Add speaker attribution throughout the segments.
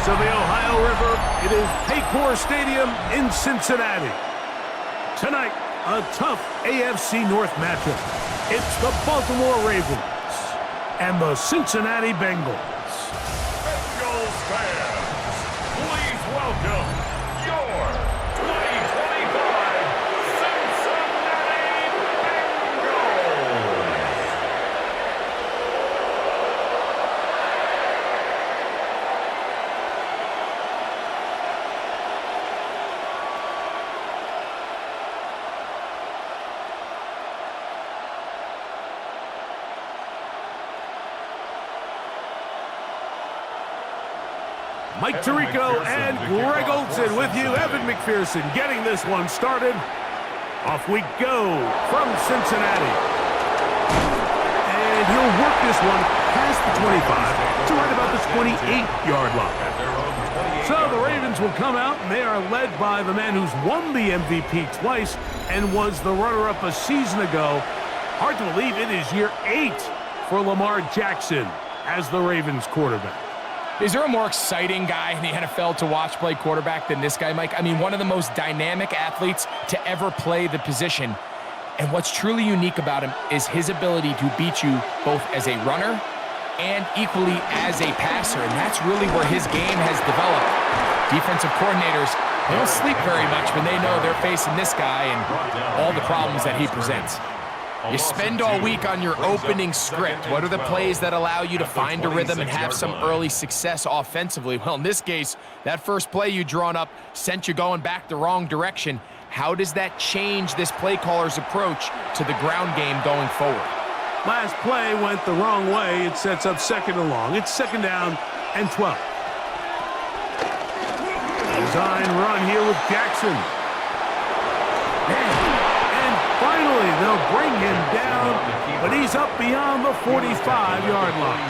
Speaker 1: of the Ohio River, it is Paycor Stadium in Cincinnati. Tonight, a tough AFC North matchup. It's the Baltimore Ravens and the Cincinnati Bengals.
Speaker 2: Bengals fans, please welcome your 2025 Cincinnati Bengals.
Speaker 1: Mike Tirico and Greg Olson with you. Evan McPherson getting this one started. Off we go from Cincinnati. And he'll work this one past the 25 to right about the 28-yard line. So the Ravens will come out, and they are led by the man who's won the MVP twice and was the runner-up a season ago. Hard to believe it is year 8 for Lamar Jackson as the Ravens quarterback.
Speaker 3: Is there a more exciting guy in the NFL to watch play quarterback than this guy, Mike? I mean, one of the most dynamic athletes to ever play the position. And what's truly unique about him is his ability to beat you both as a runner and equally as a passer. And that's really where his game has developed. Defensive coordinators, they don't sleep very much when they know they're facing this guy and all the problems that he presents. You spend all week on your opening script. What are the plays that allow you to find a rhythm and have some early success offensively? Well, in this case, that first play you drawn up sent you going back the wrong direction. How does that change this play caller's approach to the ground game going forward?
Speaker 1: Last play went the wrong way. It sets up second and long. It's second down and 12. Design run here with Jackson. Finally, they'll bring him down, but he's up beyond the 45-yard line.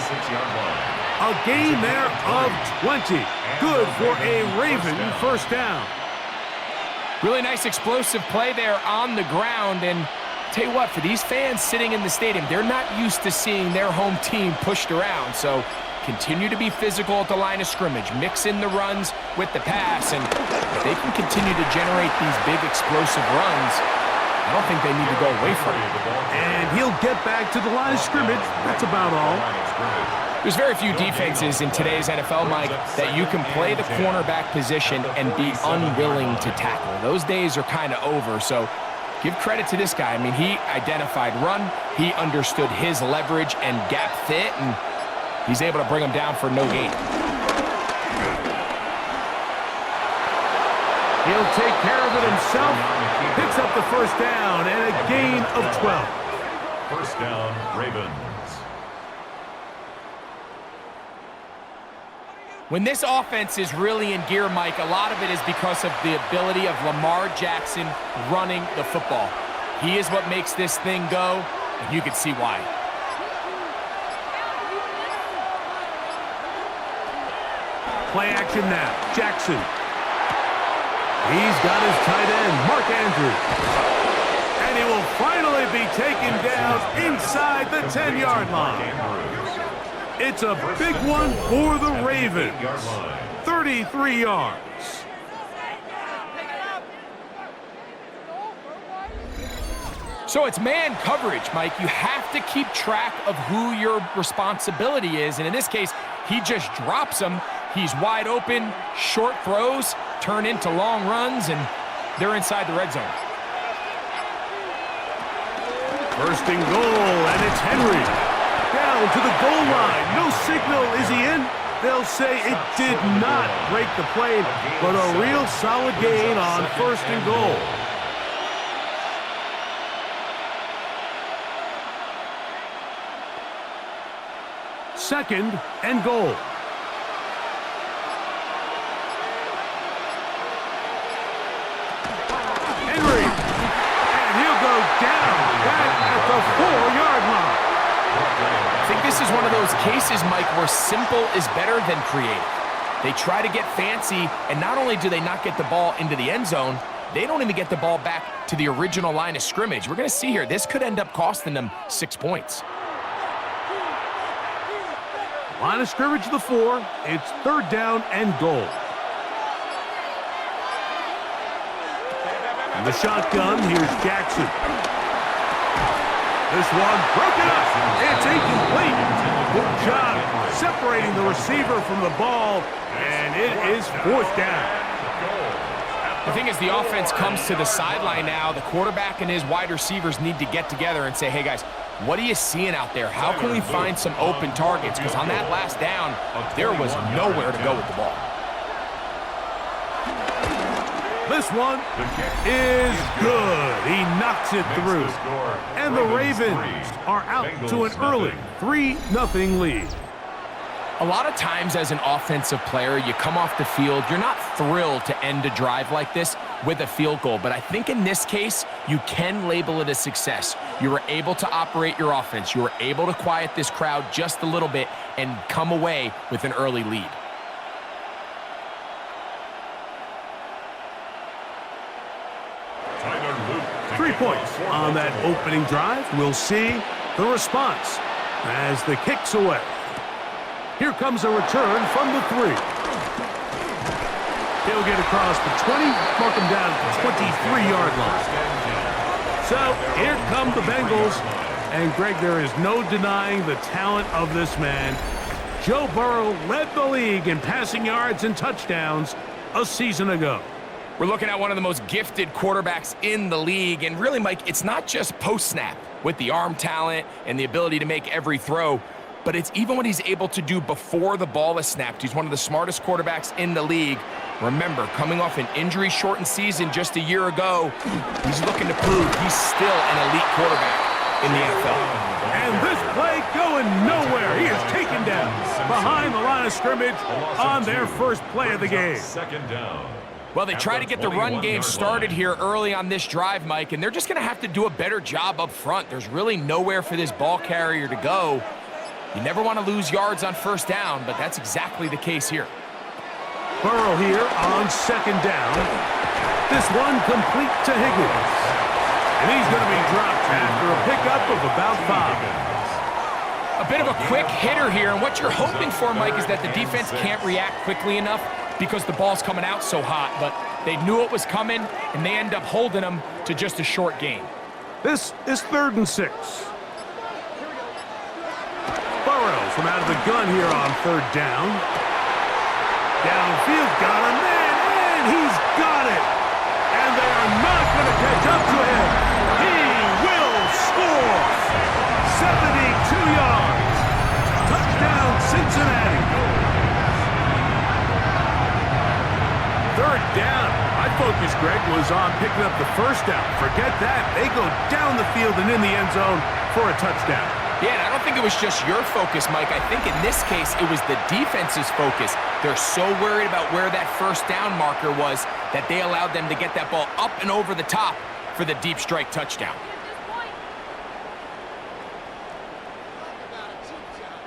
Speaker 1: A gain there of 20. Good for a Raven first down.
Speaker 3: Really nice explosive play there on the ground. And tell you what, for these fans sitting in the stadium, they're not used to seeing their home team pushed around. So continue to be physical at the line of scrimmage. Mix in the runs with the pass. And if they can continue to generate these big explosive runs, I don't think they need to go away from it.
Speaker 1: And he'll get back to the line of scrimmage. That's about all.
Speaker 3: There's very few defenses in today's NFL, Mike, that you can play the cornerback position and be unwilling to tackle. Those days are kind of over, so give credit to this guy. I mean, he identified run, he understood his leverage and gap fit, and he's able to bring him down for no gain.
Speaker 1: He'll take care of it himself. Picks up the first down and a gain of 12.
Speaker 2: First down, Ravens.
Speaker 3: When this offense is really in gear, Mike, a lot of it is because of the ability of Lamar Jackson running the football. He is what makes this thing go, and you can see why.
Speaker 1: Play action now. Jackson. He's got his tight end, Mark Andrews. And he will finally be taken down inside the 10-yard line. It's a big one for the Ravens. 33 yards.
Speaker 3: So it's man coverage, Mike. You have to keep track of who your responsibility is. And in this case, he just drops him. He's wide open, short throws turn into long runs, and they're inside the red zone.
Speaker 1: First and goal, and it's Henry. Down to the goal line. No signal. Is he in? They'll say it did not break the plane, but a real solid gain on first and goal. Second and goal. Henry, and he'll go down back at the 4-yard line.
Speaker 3: I think this is one of those cases, Mike, where simple is better than creative. They try to get fancy, and not only do they not get the ball into the end zone, they don't even get the ball back to the original line of scrimmage. We're going to see here, this could end up costing them 6 points.
Speaker 1: Line of scrimmage to the 4. It's 3rd down and goal. In the shotgun, here's Jackson. This one broken up. It's incomplete. Good job separating the receiver from the ball, and it is 4th down.
Speaker 3: The thing is, the offense comes to the sideline now. The quarterback and his wide receivers need to get together and say, hey, guys, what are you seeing out there? How can we find some open targets? Because on that last down, there was nowhere to go with the ball.
Speaker 1: This one is good. He knocks it through. And the Ravens are out to an early 3-0 lead.
Speaker 3: A lot of times as an offensive player, you come off the field, you're not thrilled to end a drive like this with a field goal. But I think in this case, you can label it a success. You were able to operate your offense. You were able to quiet this crowd just a little bit and come away with an early lead.
Speaker 1: Three points on that opening drive. We'll see the response as the kick's away. Here comes a return from the 3. He'll get across the 20, mark him down at the 23-yard line. So here come the Bengals. And, Greg, there is no denying the talent of this man. Joe Burrow led the league in passing yards and touchdowns a season ago.
Speaker 3: We're looking at one of the most gifted quarterbacks in the league. And really, Mike, it's not just post-snap with the arm talent and the ability to make every throw, but it's even what he's able to do before the ball is snapped. He's one of the smartest quarterbacks in the league. Remember, coming off an injury-shortened season just a year ago, he's looking to prove he's still an elite quarterback in the NFL.
Speaker 1: And this play going nowhere. He is taken down behind the line of scrimmage on their first play of the game.
Speaker 2: 2nd down.
Speaker 3: Well, they try to get the run game started here early on this drive, Mike, and they're just going to have to do a better job up front. There's really nowhere for this ball carrier to go. You never want to lose yards on 1st down, but that's exactly the case here.
Speaker 1: Burrow here on 2nd down. This one complete to Higgins. And he's going to be dropped after a pickup of about 5.
Speaker 3: A bit of a quick hitter here, and what you're hoping for, Mike, is that the defense can't react quickly enough because the ball's coming out so hot, but they knew it was coming, and they end up holding them to just a short gain.
Speaker 1: This is 3rd and 6. Burrow from out of the gun here on 3rd down. Downfield, got a man, and he's got it. And they are not going to catch up to him. He will score. 72 yards. Touchdown, Cincinnati. 3rd down. My focus, Greg, was on picking up the 1st down. Forget that. They go down the field and in the end zone for a touchdown.
Speaker 3: Yeah, and I don't think it was just your focus, Mike. I think in this case, it was the defense's focus. They're so worried about where that 1st down marker was that they allowed them to get that ball up and over the top for the deep strike touchdown.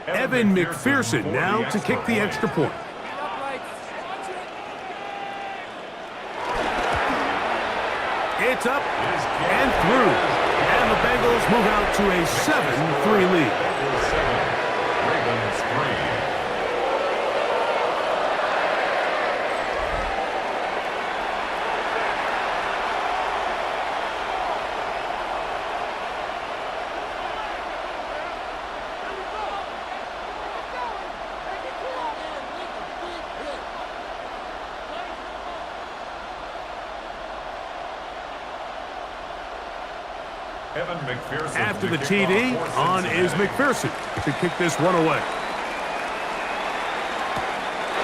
Speaker 1: Evan McPherson now to kick the extra point. It's up and through. And the Bengals move out to a 7-3 lead.
Speaker 2: Ravens 3.
Speaker 1: After the TD, on is McPherson to kick this one away.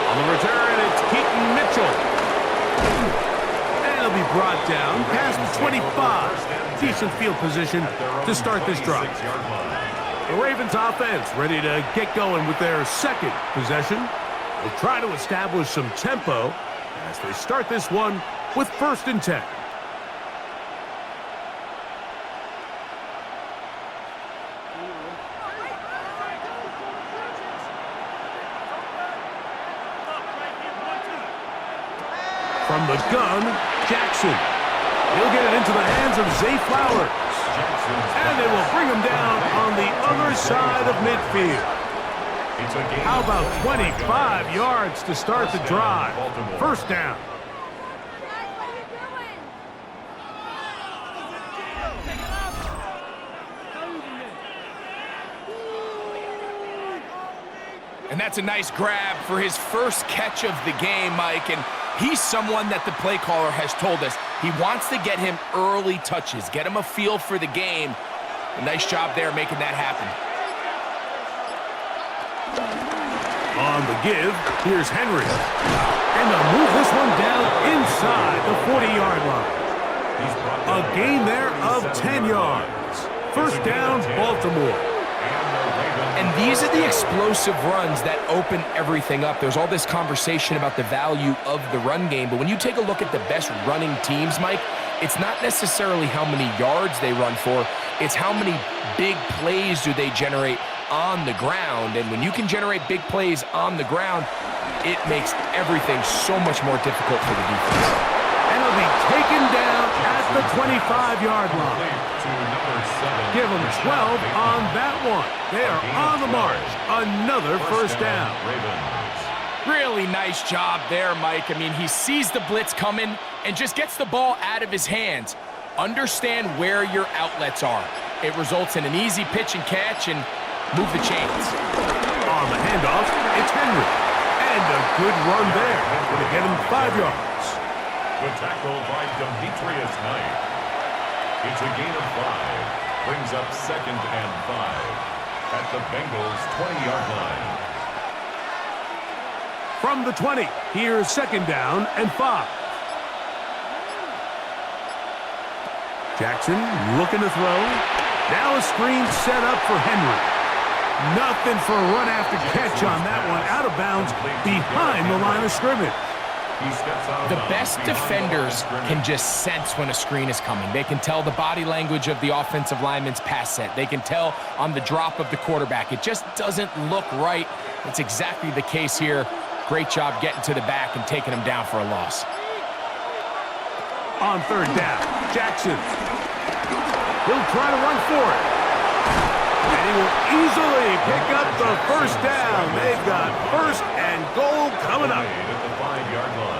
Speaker 1: On the return, it's Keaton Mitchell. And he'll be brought down past the 25. Decent field position to start this drive. The Ravens offense ready to get going with their 2nd possession. They'll try to establish some tempo as they start this one with 1st and 10. From the gun, Jackson. He'll get it into the hands of Zay Flowers. And they will bring him down on the other side of midfield.
Speaker 2: It's a gain
Speaker 1: How
Speaker 2: of
Speaker 1: about 25 yards to start the drive?
Speaker 2: Baltimore.
Speaker 1: First down.
Speaker 3: And that's a nice grab for his first catch of the game, Mike. And he's someone that the play caller has told us he wants to get him early touches, get him a feel for the game. A nice job there making that happen.
Speaker 1: On the give, here's Henry. And they'll move this one down inside the 40-yard line. A gain there of 10 yards. First down, Baltimore.
Speaker 3: And these are the explosive runs that open everything up. There's all this conversation about the value of the run game, but when you take a look at the best running teams, Mike, it's not necessarily how many yards they run for, it's how many big plays do they generate on the ground. And when you can generate big plays on the ground, it makes everything so much more difficult for the defense.
Speaker 1: And it'll be taken down at the 25-yard line. Give them 12 on that one. They are on the march. Another first down.
Speaker 3: Really nice job there, Mike. I mean, he sees the blitz coming and just gets the ball out of his hands. Understand where your outlets are. It results in an easy pitch and catch and move the chains.
Speaker 1: On the handoff, it's Henry. And a good run there. Going to get him 5 yards.
Speaker 2: The tackle by Demetrius Knight. It's a gain of 5. Brings up 2nd and 5 at the Bengals' 20-yard line.
Speaker 1: From the 20, here's 2nd down and 5. Jackson looking to throw. Now a screen set up for Henry. Nothing for a run after catch on that one. Out of bounds behind the line of scrimmage.
Speaker 3: The best defenders can just sense when a screen is coming. They can tell the body language of the offensive lineman's pass set. They can tell on the drop of the quarterback. It just doesn't look right. It's exactly the case here. Great job getting to the back and taking him down for a loss.
Speaker 1: On 3rd down, Jackson. He'll try to run for it. And he will easily pick up the first down. They've got 1st and goal coming up.
Speaker 2: At the 5-yard line.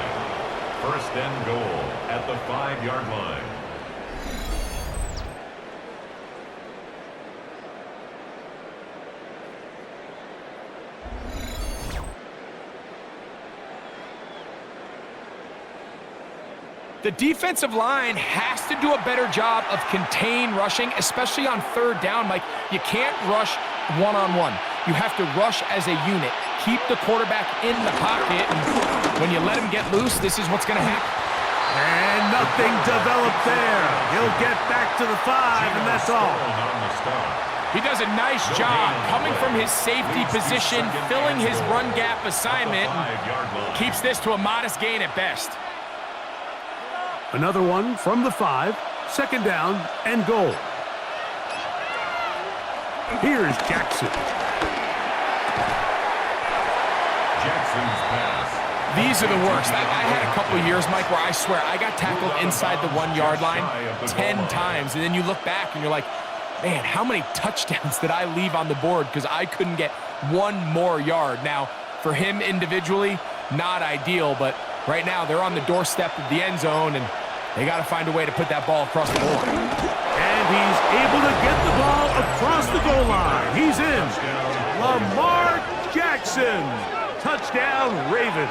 Speaker 2: 1st and goal at the 5-yard line.
Speaker 3: The defensive line has to do a better job of contain rushing, especially on 3rd down. Mike, you can't rush one-on-one. You have to rush as a unit. Keep the quarterback in the pocket, and when you let him get loose, this is what's going to happen.
Speaker 1: And nothing developed there. He'll get back to the 5, and that's all.
Speaker 3: He does a nice job coming from his safety position, filling his run gap assignment, and keeps this to a modest gain at best.
Speaker 1: Another one from the 5, 2nd down and goal. Here's Jackson.
Speaker 2: Jackson's pass.
Speaker 3: These are the worst. I had a couple years, Mike, where I swear I got tackled inside the 1-yard line 10 times, and then you look back and you're like, man, how many touchdowns did I leave on the board because I couldn't get one more yard? Now, for him individually, not ideal, but right now they're on the doorstep of the end zone, and they got to find a way to put that ball across the board.
Speaker 1: And he's able to get the ball across the goal line. He's in. Lamar Jackson. Touchdown, Ravens.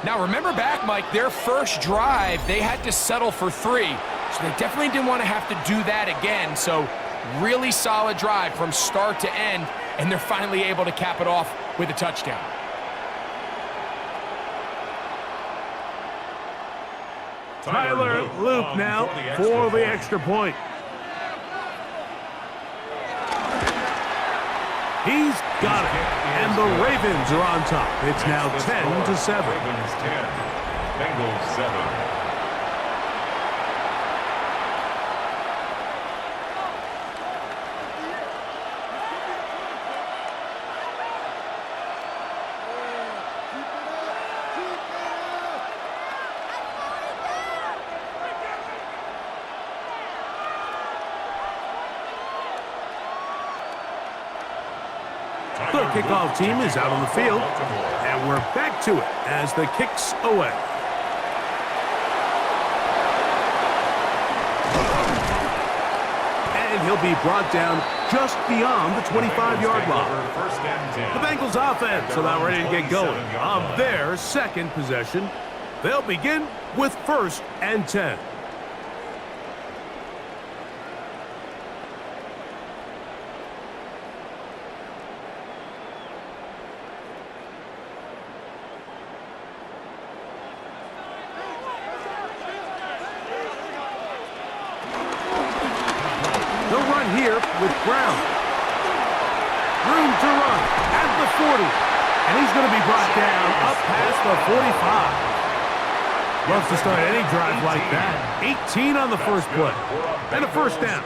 Speaker 3: Now, remember back, Mike, their first drive, they had to settle for 3. So they definitely didn't want to have to do that again. So really solid drive from start to end, and they're finally able to cap it off with a touchdown.
Speaker 1: Tyler Loop now for the extra point. He's got it. And the Ravens are on top. It's now 10-7.
Speaker 2: Ravens 10, Bengals 7.
Speaker 1: kickoff team is out on the field, and we're back to it as the kick's away. And he'll be brought down just beyond the 25-yard line. The Bengals offense are now ready to get going on their second possession. They'll begin with 1st and 10. They'll run here with Brown. Room to run at the 40. And he's going to be brought down up past the 45. Loves to start any drive like that. 18 on the first play. And a first down.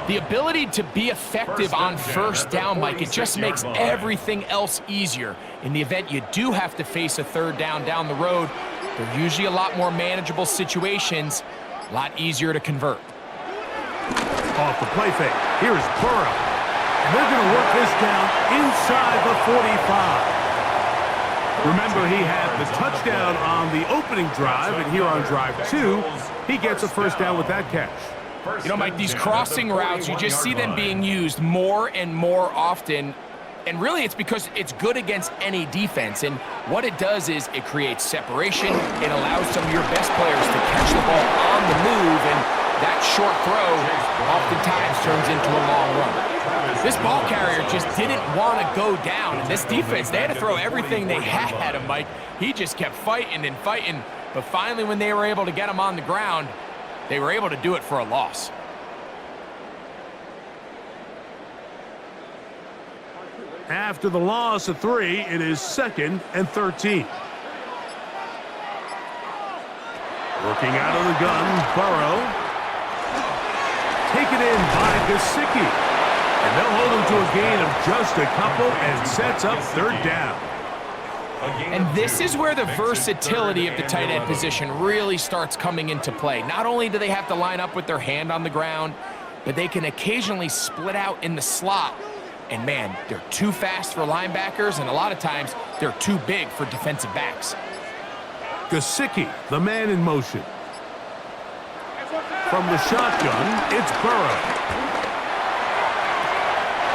Speaker 3: The ability to be effective on first down, Mike, it just makes everything else easier. In the event you do have to face a third down the road, they're usually a lot more manageable situations, a lot easier to convert.
Speaker 1: Off the play fake. Here's Burrow. And they're going to work this down inside the 45. Remember, he had the touchdown on the opening drive, and here on drive 2, he gets a first down with that catch.
Speaker 3: You know, Mike, these crossing routes, you just see them being used more and more often. And really, it's because it's good against any defense. And what it does is it creates separation. It allows some of your best players to catch the ball on the move. And that short throw oftentimes turns into a long run. This ball carrier just didn't want to go down. And this defense, they had to throw everything they had at him, Mike. He just kept fighting and fighting. But finally, when they were able to get him on the ground, they were able to do it for a loss.
Speaker 1: After the loss of 3, it is 2nd and 13. Looking out of the gun, Burrow. Taken in by Gesicki. And they'll hold him to a gain of just a couple and sets up 3rd down.
Speaker 3: And this is where the versatility of the tight end position really starts coming into play. Not only do they have to line up with their hand on the ground, but they can occasionally split out in the slot. And man, they're too fast for linebackers, and a lot of times they're too big for defensive backs.
Speaker 1: Gesicki, the man in motion. From the shotgun, it's Burrow.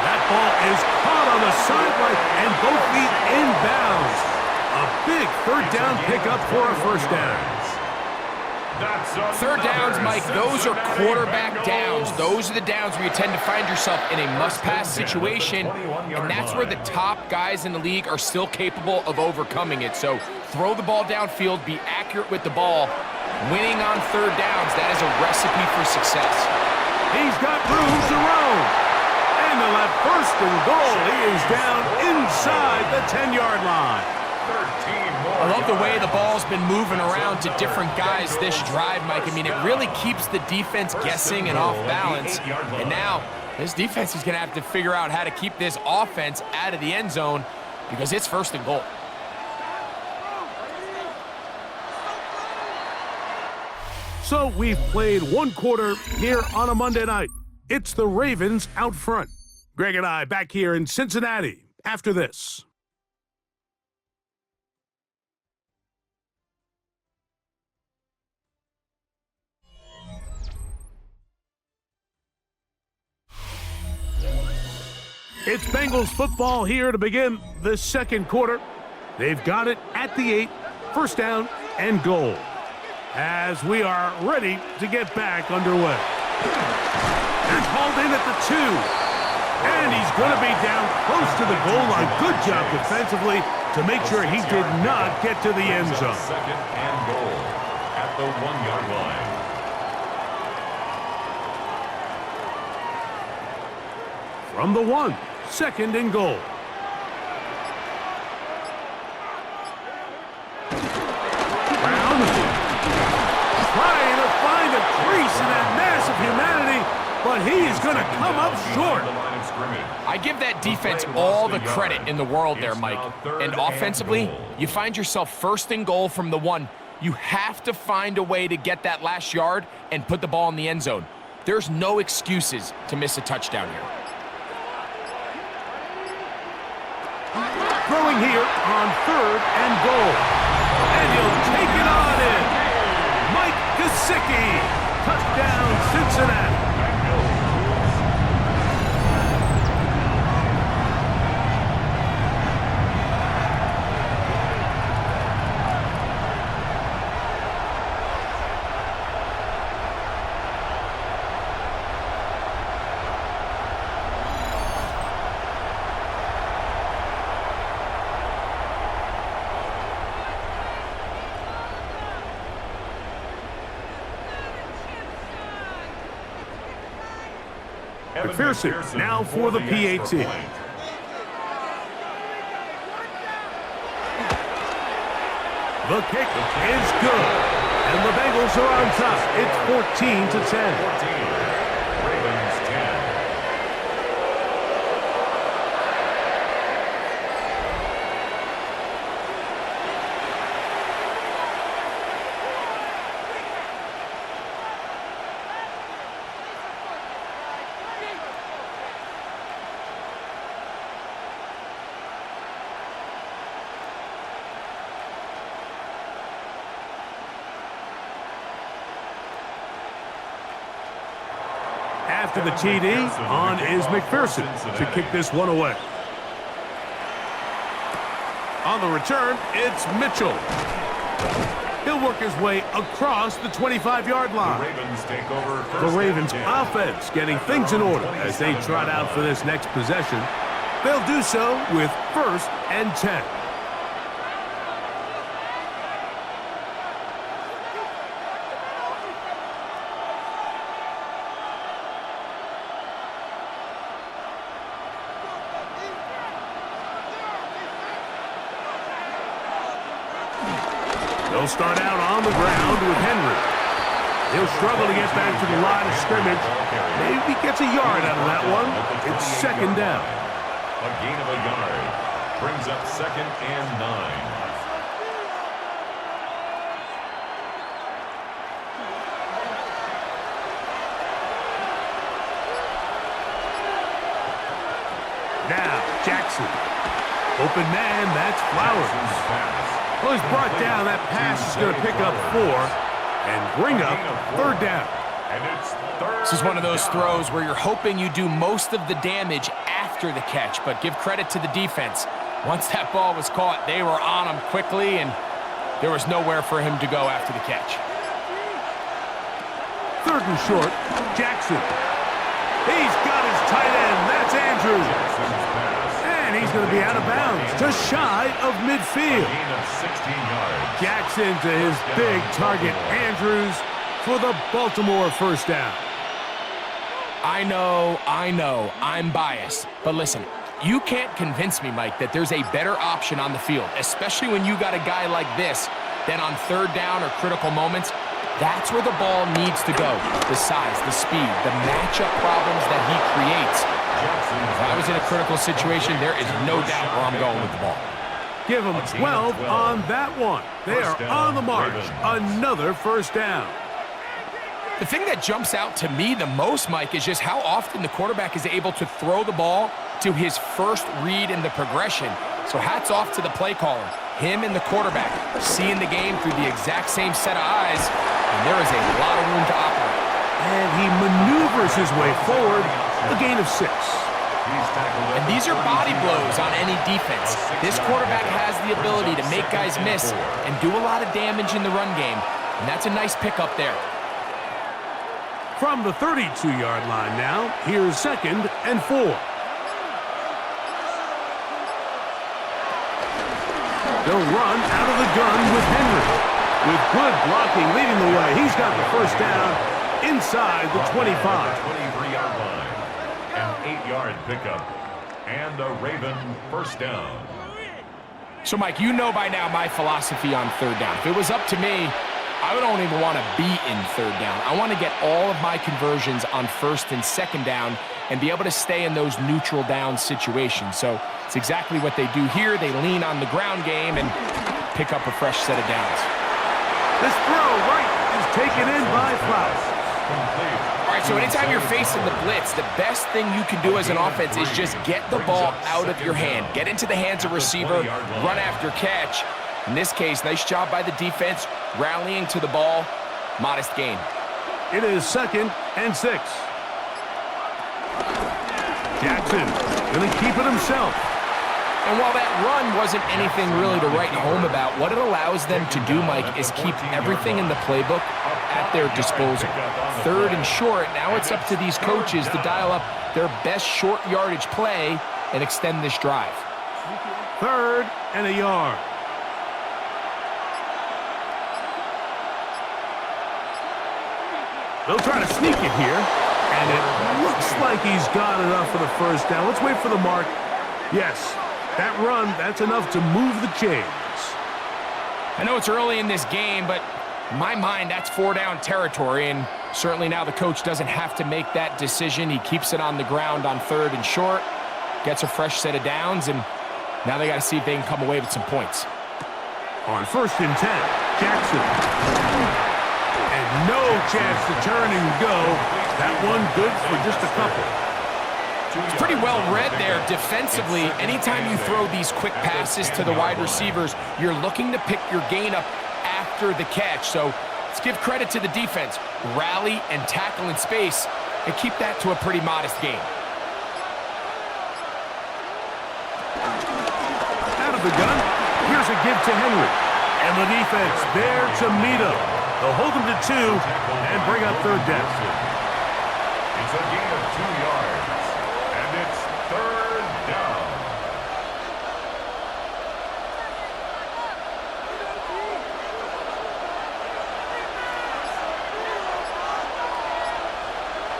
Speaker 1: That ball is caught on the sideline, and both feet inbounds. A big 3rd down pickup for a first down.
Speaker 3: Third downs, Mike, those are quarterback downs. Those are the downs where you tend to find yourself in a must-pass situation, and that's where the top guys in the league are still capable of overcoming it. So throw the ball downfield, be accurate with the ball. Winning on 3rd downs, that is a recipe for success.
Speaker 1: He's got room to roam. And they'll have 1st and goal. He is down inside the 10-yard line.
Speaker 3: I love the way the ball's been moving around to different guys this drive, Mike. I mean, it really keeps the defense guessing and off balance. And now this defense is going to have to figure out how to keep this offense out of the end zone because it's 1st and goal.
Speaker 1: So we've played 1 quarter here on a Monday night. It's the Ravens out front. Greg and I back here in Cincinnati after this. It's Bengals football here to begin the 2nd quarter. They've got it at the 8, 1st down and goal. As we are ready to get back underway. They're called in at the 2. And he's going to be down close to the goal line. Good job defensively to make sure he did not get to the end zone.
Speaker 2: 2nd and goal at the 1-yard line.
Speaker 1: From the 1, 2nd and goal. Brown trying to find a crease in that mass of humanity, but he is going to come up short.
Speaker 3: I give that defense all the credit in the world there, Mike. And offensively, you find yourself 1st and goal from the 1. You have to find a way to get that last yard and put the ball in the end zone. There's no excuses to miss a touchdown here.
Speaker 1: Throwing here on 3rd and goal. And he'll take it on in. Mike Gesicki. Touchdown, Cincinnati. McPherson now for the PAT. The kick is good. And the Bengals are on top. It's 14-10.
Speaker 2: Ravens 10.
Speaker 1: After the TD, on is McPherson to kick this one away. On the return, it's Mitchell. He'll work his way across the 25-yard line.
Speaker 2: The Ravens take over.
Speaker 1: The Ravens offense getting things in order as they trot out for this next possession. They'll do so with 1st and 10. They'll start out on the ground with Henry. He'll struggle to get back to the line of scrimmage. Maybe gets a yard out of that one. It's 2nd down.
Speaker 2: A gain of a yard brings up 2nd and 9.
Speaker 1: Now, Jackson. Open man, that's Flowers. Well, he's brought down. That pass is going to pick up 4 and bring up 3rd down.
Speaker 3: This is one of those throws where you're hoping you do most of the damage after the catch, but give credit to the defense. Once that ball was caught, they were on him quickly, and there was nowhere for him to go after the catch.
Speaker 1: 3rd and short, Jackson. He's got his tight end. That's Andrews. And he's going to be out of bounds, just shy of midfield. Jackson to his big target, Andrews, for the Baltimore 1st down.
Speaker 3: I know, I'm biased. But listen, you can't convince me, Mike, that there's a better option on the field, especially when you got a guy like this, that on 3rd down or critical moments, that's where the ball needs to go. The size, the speed, the matchup problems that he creates. If I was in a critical situation, there is no doubt where I'm going with the ball.
Speaker 1: Give them 12 on that one. They are on the march. Another 1st down.
Speaker 3: The thing that jumps out to me the most, Mike, is just how often the quarterback is able to throw the ball to his first read in the progression. So hats off to the play caller. Him and the quarterback seeing the game through the exact same set of eyes, and there is a lot of room to operate.
Speaker 1: And he maneuvers his way forward, a gain of 6.
Speaker 3: And these are body blows on any defense. This quarterback has the ability to make guys miss and do a lot of damage in the run game, and that's a nice pickup there.
Speaker 1: From the 32-yard line now, here's 2nd and 4. They'll run out of the gun with Henry. With good blocking leading the way, he's got the 1st down inside the 25.
Speaker 2: 23-yard line. An 8-yard pickup. And a Raven 1st down.
Speaker 3: So, Mike, you know by now my philosophy on 3rd down. If it was up to me, I don't even want to be in 3rd down. I want to get all of my conversions on 1st and 2nd down and be able to stay in those neutral down situations. So it's exactly what they do here. They lean on the ground game and pick up a fresh set of downs.
Speaker 1: This throw right is taken in by Flowers.
Speaker 3: All right, so anytime you're facing the blitz, the best thing you can do as an offense is just get the ball out of your hand. Get into the hands of receiver, run after catch. In this case, nice job by the defense, rallying to the ball. Modest gain.
Speaker 1: It is 2nd and 6. Jackson going to keep it himself.
Speaker 3: And while that run wasn't anything really to write home about, what it allows them to do, Mike, is keep everything in the playbook at their disposal. 3rd and short, now it's up to these coaches to dial up their best short yardage play and extend this drive.
Speaker 1: 3rd and a yard. They'll try to sneak it here, and it looks like he's got enough for the first down. Let's wait for the mark. Yes. That run, that's enough to move the chains.
Speaker 3: I know it's early in this game, but in my mind, that's 4-down territory, and certainly now the coach doesn't have to make that decision. He keeps it on the ground on 3rd and short, gets a fresh set of downs, and now they got to see if they can come away with some points.
Speaker 1: On 1st and 10, Jackson. And no chance to turn and go. That one good for just a couple.
Speaker 3: It's pretty well read there defensively. Anytime you throw these quick passes to the wide receivers, you're looking to pick your gain up after the catch. So let's give credit to the defense. Rally and tackle in space and keep that to a pretty modest gain.
Speaker 1: Out of the gun, here's a give to Henry. And the defense there to meet him. They'll hold him to 2 and bring up 3rd down.
Speaker 2: It's a gain of 2 yards. It's 3rd down.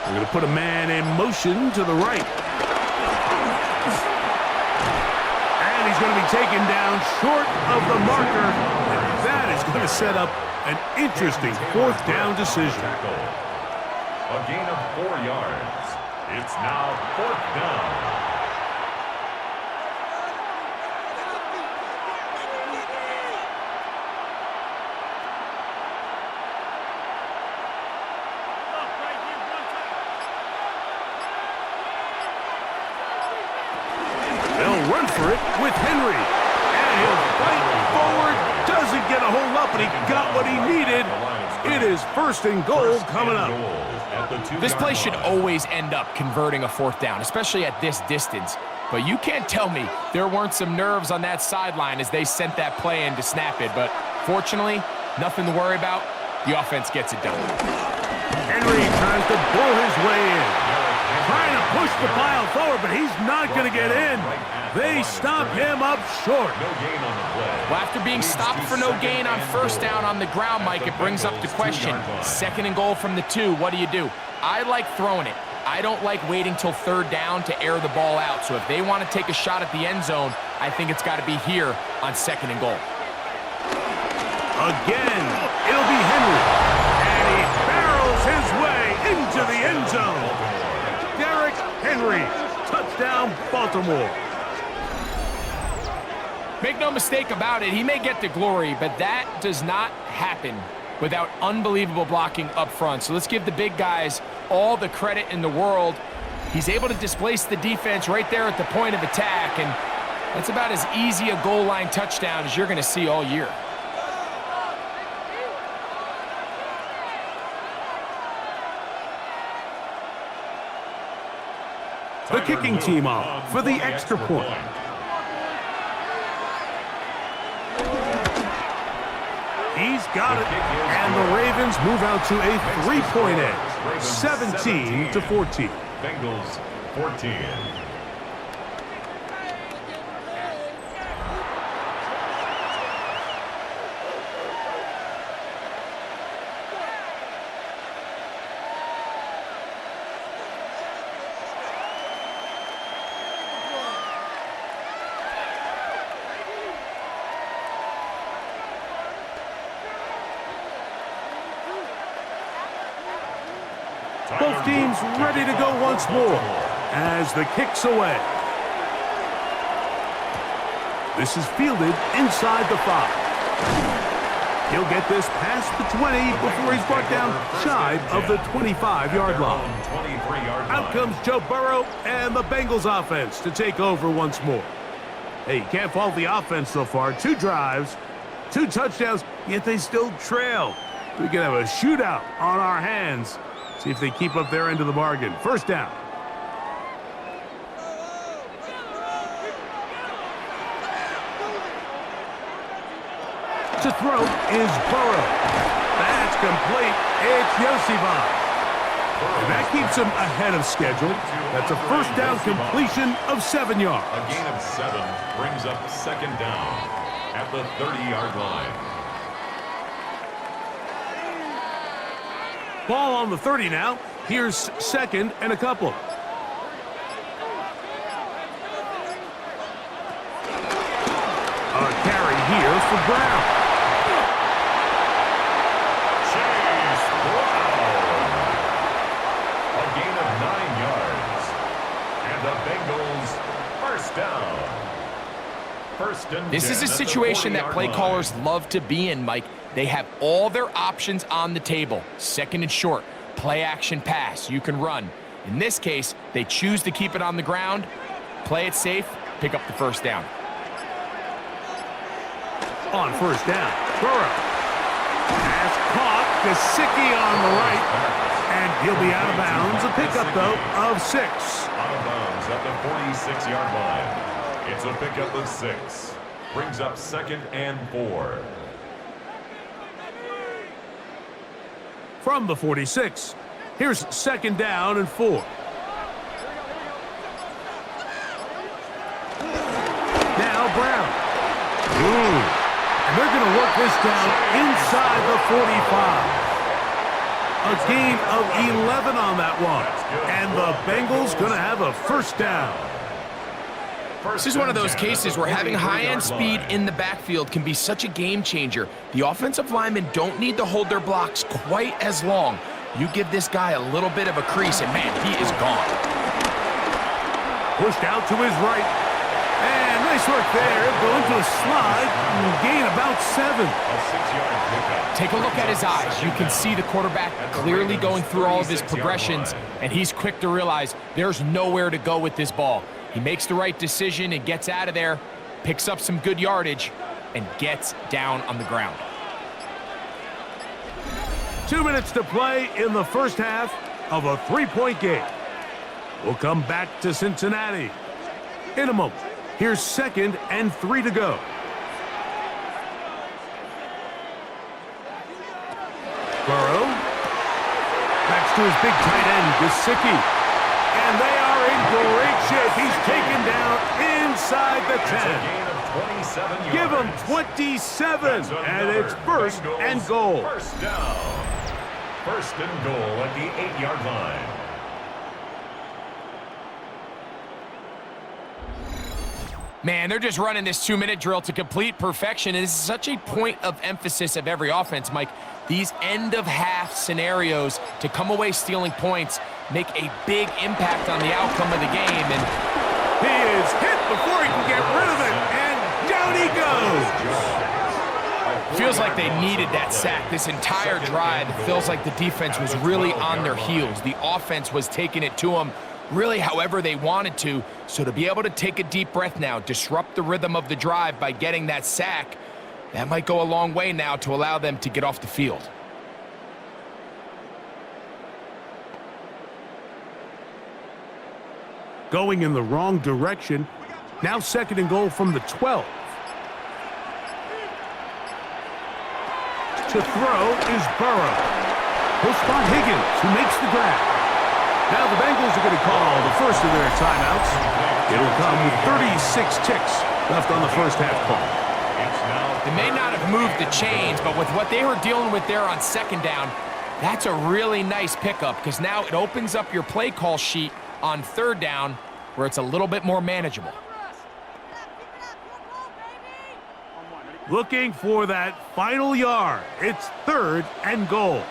Speaker 1: We're going to put a man in motion to the right. And he's going to be taken down short of the marker. And that is going to set up an interesting 4th down decision.
Speaker 2: A gain of 4 yards. It's now 4th down.
Speaker 1: They'll run for it with Henry. And he'll fight forward. Doesn't get a hold up, but he got what he needed. It is 1st and goal coming up.
Speaker 3: This play should always end up converting a 4th down, especially at this distance. But you can't tell me there weren't some nerves on that sideline as they sent that play in to snap it. But fortunately, nothing to worry about. The offense gets it done.
Speaker 1: Henry tries to bull his way in. Trying to push the pile forward, but he's not going to get in. They stop him up short.
Speaker 3: Well, after being stopped for no gain on 1st down on the ground, Mike, it brings up the question. 2nd and goal from the 2, what do? I like throwing it. I don't like waiting till 3rd down to air the ball out. So if they want to take a shot at the end zone, I think it's got to be here on 2nd and goal.
Speaker 1: Again, it'll be Henry. And he barrels his way into the end zone. Derrick Henry, touchdown Baltimore.
Speaker 3: Make no mistake about it, he may get the glory, but that does not happen without unbelievable blocking up front. So let's give the big guys all the credit in the world. He's able to displace the defense right there at the point of attack, and that's about as easy a goal line touchdown as you're going to see all year.
Speaker 1: The kicking team off for the extra point. He's got it, and the Ravens move out to a 3-point edge, 17-14.
Speaker 2: Bengals 14.
Speaker 1: Both teams ready to go once more as the kick's away. This is fielded inside the 5. He'll get this past the 20 before he's brought down shy of the 25-yard line. Out comes Joe Burrow and the Bengals offense to take over once more. Hey, you can't fault the offense so far. 2 drives, 2 touchdowns, yet they still trail. We can have a shootout on our hands. See if they keep up their end of the bargain. First down. To throw is Burrow. That's complete. It's Gesicki. And that keeps him ahead of schedule. That's a first down completion of 7 yards.
Speaker 2: A gain of 7 brings up second down at the 30-yard line.
Speaker 1: Ball on the 30 now. Here's second and a couple. A carry here for Brown.
Speaker 3: This is a situation that play callers love to be in, Mike. They have all their options on the table. Second and short, play action pass, you can run. In this case, they choose to keep it on the ground, play it safe, pick up the first down.
Speaker 1: On first down, Burrow. Pass caught, Gesicki on the right, and he'll be out of bounds. A pickup, though, of 6.
Speaker 2: Out of bounds at the 46-yard line. It's a pickup of 6. Brings up second and 4.
Speaker 1: From the 46, here's second down and 4. Now Brown. And they're going to work this down inside the 45. A gain of 11 on that one. And the Bengals going to have a first down.
Speaker 3: This is one of those cases where having high-end speed in the backfield can be such a game changer. The offensive linemen don't need to hold their blocks quite as long. You give this guy a little bit of a crease, and man, he is gone.
Speaker 1: Pushed out to his right. And nice work there. Going to a slide and gain about 7.
Speaker 3: Take a look at his eyes. You can see the quarterback clearly going through all of his progressions, and he's quick to realize there's nowhere to go with this ball. He makes the right decision and gets out of there, picks up some good yardage, and gets down on the ground.
Speaker 1: 2 minutes to play in the first half of a 3-point game. We'll come back to Cincinnati in a moment. Here's second and 3 to go. Burrow. Backs to his big tight end, Gesicki. And they are in great shape. He's taken down inside the 10. Give him 27, and it's first and goal.
Speaker 2: First down. First and goal at the 8-yard line.
Speaker 3: Man, they're just running this 2-minute drill to complete perfection. And this is such a point of emphasis of every offense, Mike. These end-of-half scenarios to come away stealing points make a big impact on the outcome of the game. And
Speaker 1: he is hit before he can get rid of it, and down he goes.
Speaker 3: Feels like they needed that sack. This entire drive, it feels like the defense was really on their heels. The offense was taking it to them really however they wanted to. So to be able to take a deep breath now, disrupt the rhythm of the drive by getting that sack, that might go a long way now to allow them to get off the field.
Speaker 1: Going in the wrong direction. Now second and goal from the 12. To throw is Burrow. He'll spot Higgins, who makes the grab. Now the Bengals are going to call the first of their timeouts. It'll come with 36 ticks left on the first half clock.
Speaker 3: They may not have moved the chains, but with what they were dealing with there on second down, that's a really nice pickup because now it opens up your play call sheet on third down where it's a little bit more manageable.
Speaker 1: Looking for that final yard. It's third and goal.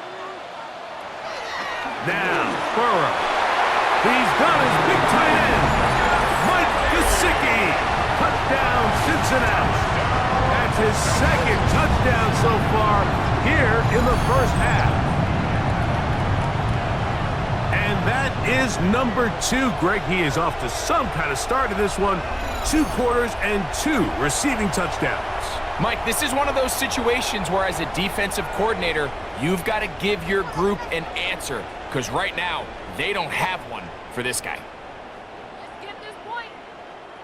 Speaker 1: Now, Burrow. He's got his big tight end, Mike Gesicki. Touchdown, Cincinnati. That's his second touchdown so far, here in the first half. And that is number 2. Greg, he is off to some kind of start in this one. 2 quarters and 2 receiving touchdowns.
Speaker 3: Mike, this is one of those situations where as a defensive coordinator, you've got to give your group an answer, because right now, they don't have one for this guy.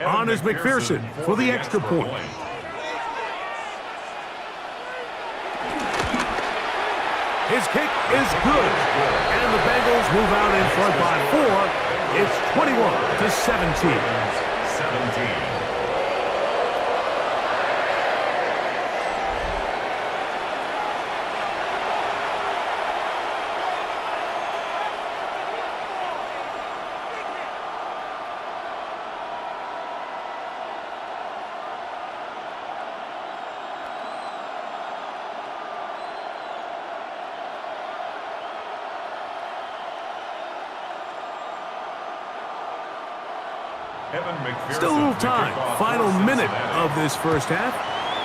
Speaker 1: On is McPherson for the extra point. His kick is good, and the Bengals move out in front by 4. It's 21-17. Still a little time. Final minute of this first half.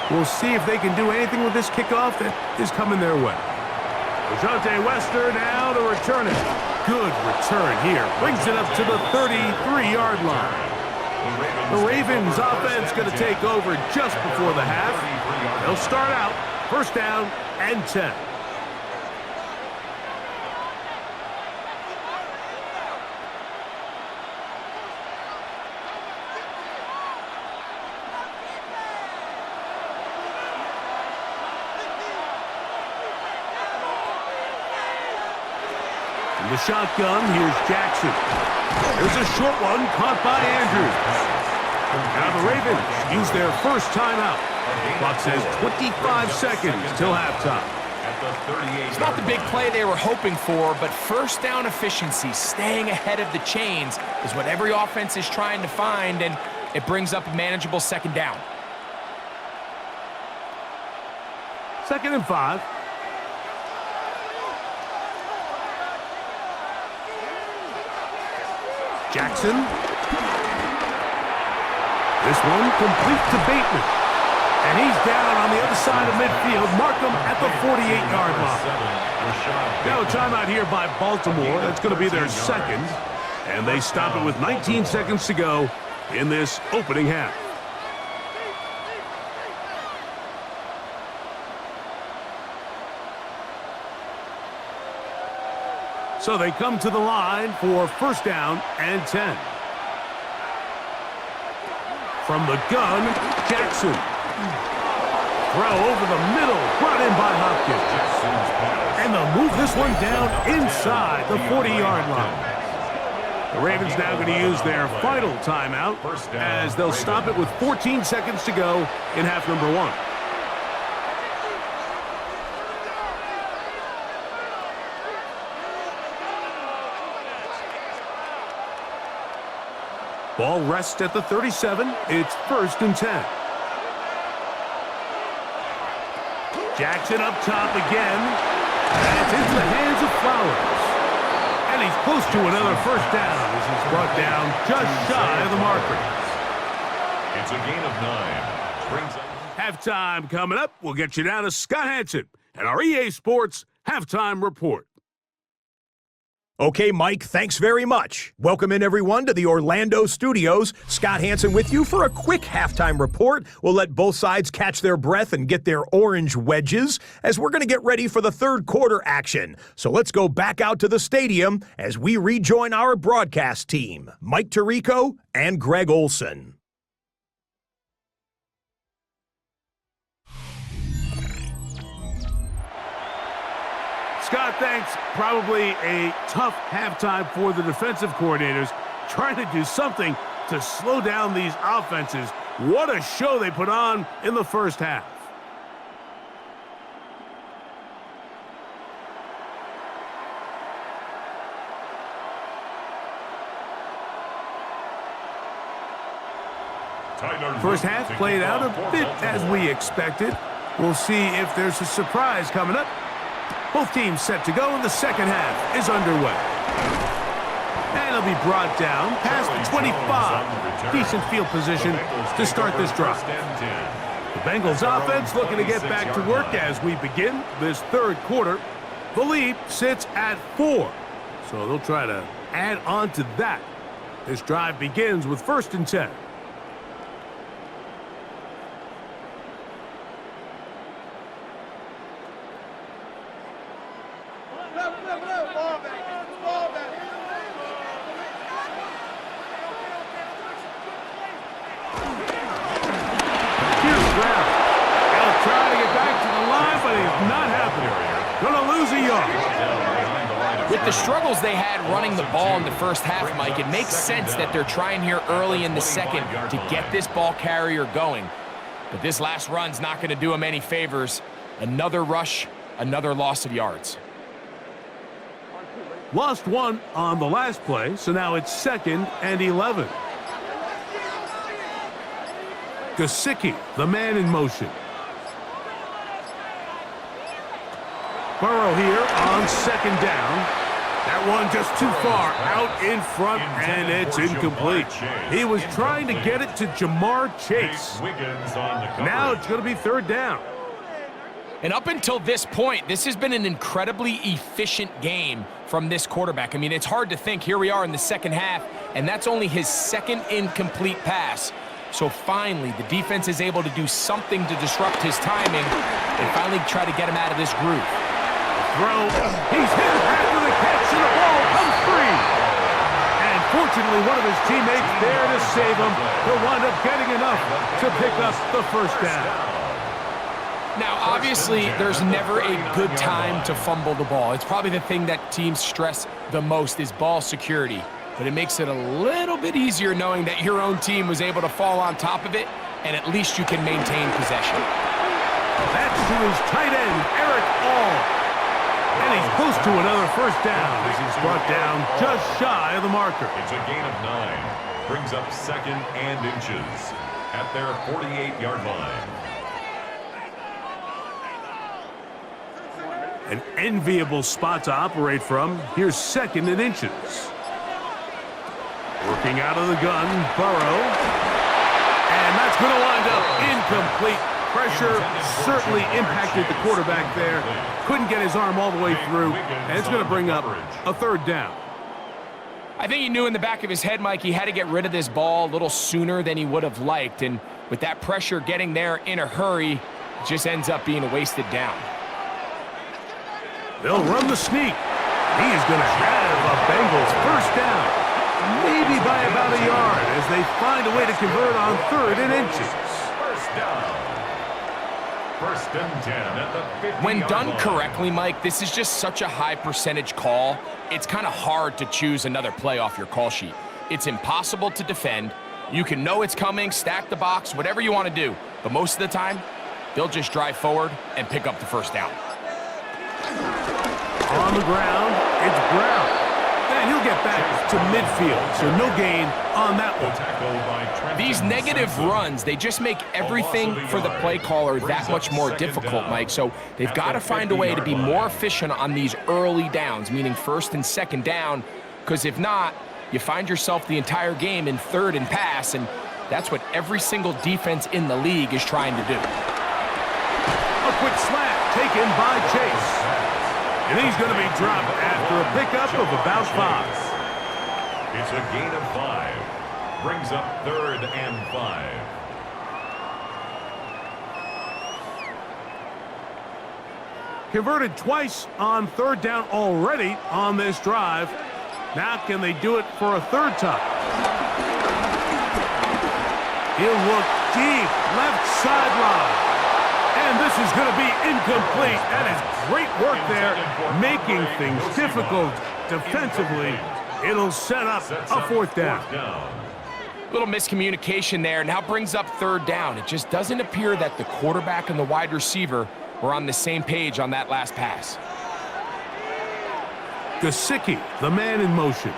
Speaker 1: We'll see if they can do anything with this kickoff that is coming their way. Dejounte Wester now to return it. Good return here. Brings it up to the 33-yard line. The Ravens offense going to take over just before the half. They'll start out first down and 10. In the shotgun, here's Jackson. There's a short one caught by Andrews. Now the Ravens use their first timeout. Clock says 25 seconds till halftime.
Speaker 3: It's not the big play they were hoping for, but first down efficiency, staying ahead of the chains, is what every offense is trying to find, and it brings up a manageable second down.
Speaker 1: 2nd and 5. Jackson. This one complete to Bateman. And he's down on the other side of midfield. Mark him at the 48-yard line. Now a timeout here by Baltimore. That's going to be their second. And they stop it with 19 seconds to go in this opening half. So they come to the line for first down and 10. From the gun, Jackson. Throw over the middle, brought in by Hopkins. And they'll move this one down inside the 40-yard line. The Ravens now going to use their final timeout as they'll stop it with 14 seconds to go in half number 1. Ball rests at the 37. It's 1st and 10. Jackson up top again. And it's into the hands of Flowers. And he's close to another first down as he's brought down just shy of the marker.
Speaker 2: It's a gain of 9. Brings up
Speaker 1: Halftime coming up. We'll get you down to Scott Hansen and our EA Sports Halftime Report.
Speaker 4: Okay, Mike, thanks very much. Welcome in, everyone, to the Orlando studios. Scott Hansen with you for a quick halftime report. We'll let both sides catch their breath and get their orange wedges as we're going to get ready for the third quarter action. So let's go back out to the stadium as we rejoin our broadcast team, Mike Tirico and Greg Olson.
Speaker 1: Scott, thanks. Probably a tough halftime for the defensive coordinators, trying to do something to slow down these offenses. What a show they put on in the first half. First half played out a bit as we expected. We'll see if there's a surprise coming up. Both teams set to go, and the second half is underway. And it'll be brought down past the 25. Decent field position to start this drive. The Bengals offense looking to get back to work as we begin this third quarter. The lead sits at 4, so they'll try to add on to that. This drive begins with 1st and 10.
Speaker 3: With the struggles they had running the ball in the first half, Mike, it makes sense that they're trying here early in the second to get this ball carrier going. But this last run's not going to do him any favors. Another rush, another loss of yards.
Speaker 1: Lost 1 on the last play, so now it's 2nd and 11. Gesicki, the man in motion. Burrow here on 2nd down. That one just too far out in front, and it's incomplete. He was trying to get it to Jamar Chase. Now it's going to be 3rd down.
Speaker 3: And up until this point, this has been an incredibly efficient game from this quarterback. I mean, it's hard to think. Here we are in the second half, and that's only his 2nd incomplete pass. So finally, the defense is able to do something to disrupt his timing and finally try to get him out of this groove.
Speaker 1: Throw. He's hit after the catch, and the ball comes free. And fortunately, one of his teammates there to save him. He'll wind up getting enough to pick up the 1st down.
Speaker 3: Now, obviously, there's never a good time to fumble the ball. It's probably the thing that teams stress the most is ball security. But it makes it a little bit easier knowing that your own team was able to fall on top of it, and at least you can maintain possession.
Speaker 1: That's to his tight end, Eric All. And he's close to another 1st down as he's brought down just shy of the marker.
Speaker 2: It's a gain of 9. Brings up 2nd and inches at their 48-yard line.
Speaker 1: An enviable spot to operate from. Here's 2nd and inches. Working out of the gun, Burrow. And that's going to wind up incomplete. Pressure certainly impacted the quarterback there. Couldn't get his arm all the way through, and it's going to bring up a 3rd down.
Speaker 3: I think he knew in the back of his head, Mike, he had to get rid of this ball a little sooner than he would have liked. And with that pressure getting there in a hurry, it just ends up being a wasted down.
Speaker 1: They'll run the sneak. He is going to have a Bengals 1st down. Maybe by about a yard as they find a way to convert on 3rd and inches.
Speaker 2: 1st down. 1st and 10 at the 50-yard
Speaker 3: When done
Speaker 2: line.
Speaker 3: correctly, Mike, this is just such a high percentage call. It's kind of hard to choose another play off your call sheet. It's impossible to defend. You can know it's coming, stack the box, whatever you want to do. But most of the time, they'll just drive forward and pick up the 1st down.
Speaker 1: On the ground, it's Brown. And he'll get back to midfield, so no gain on that one.
Speaker 3: These negative runs, they just make everything for the play caller that much more difficult, Mike. So they've got to find a way to be more efficient on these early downs, meaning 1st and 2nd down, because if not, you find yourself the entire game in 3rd and pass, and that's what every single defense in the league is trying to do.
Speaker 1: A quick slant taken by Chase. And he's going to be dropped after a pickup of about 5.
Speaker 2: It's a gain of 5. Brings up 3rd and 5.
Speaker 1: Converted twice on 3rd down already on this drive. Now can they do it for a 3rd time? He'll look deep, left sideline. And this is going to be incomplete. That is great work there, making things difficult defensively. It'll set up a 4th down.
Speaker 3: Little miscommunication there. Now brings up 3rd down. It just doesn't appear that the quarterback and the wide receiver were on the same page on that last pass.
Speaker 1: Gesicki, the man in motion.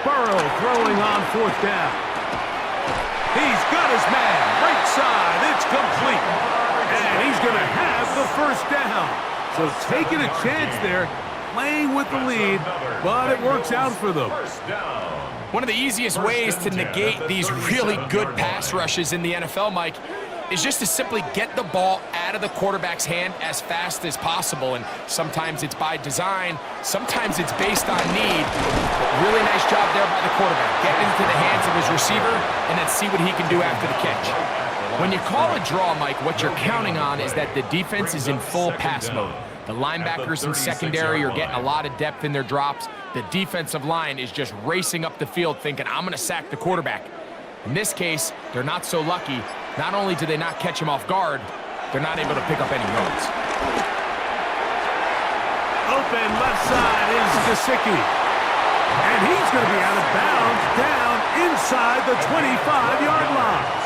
Speaker 1: Burrow throwing on 4th down. He's got his man, right side, it's complete. And he's going to have the 1st down. So taking a chance there, playing with the lead, but it works out for them.
Speaker 3: One of the easiest ways to negate these really good pass rushes in the NFL, Mike, is just to simply get the ball out of the quarterback's hand as fast as possible. And sometimes it's by design, sometimes it's based on need. But really nice job there by the quarterback, getting into the hands of his receiver and then see what he can do after the catch. When you call a draw, Mike, what you're counting on is that the defense is in full pass mode. The linebackers in secondary are getting a lot of depth in their drops. The defensive line is just racing up the field thinking, I'm going to sack the quarterback. In this case, they're not so lucky. Not only do they not catch him off guard, they're not able to pick up any yards.
Speaker 1: Open left side is Gesicki. And he's going to be out of bounds down inside the 25-yard line.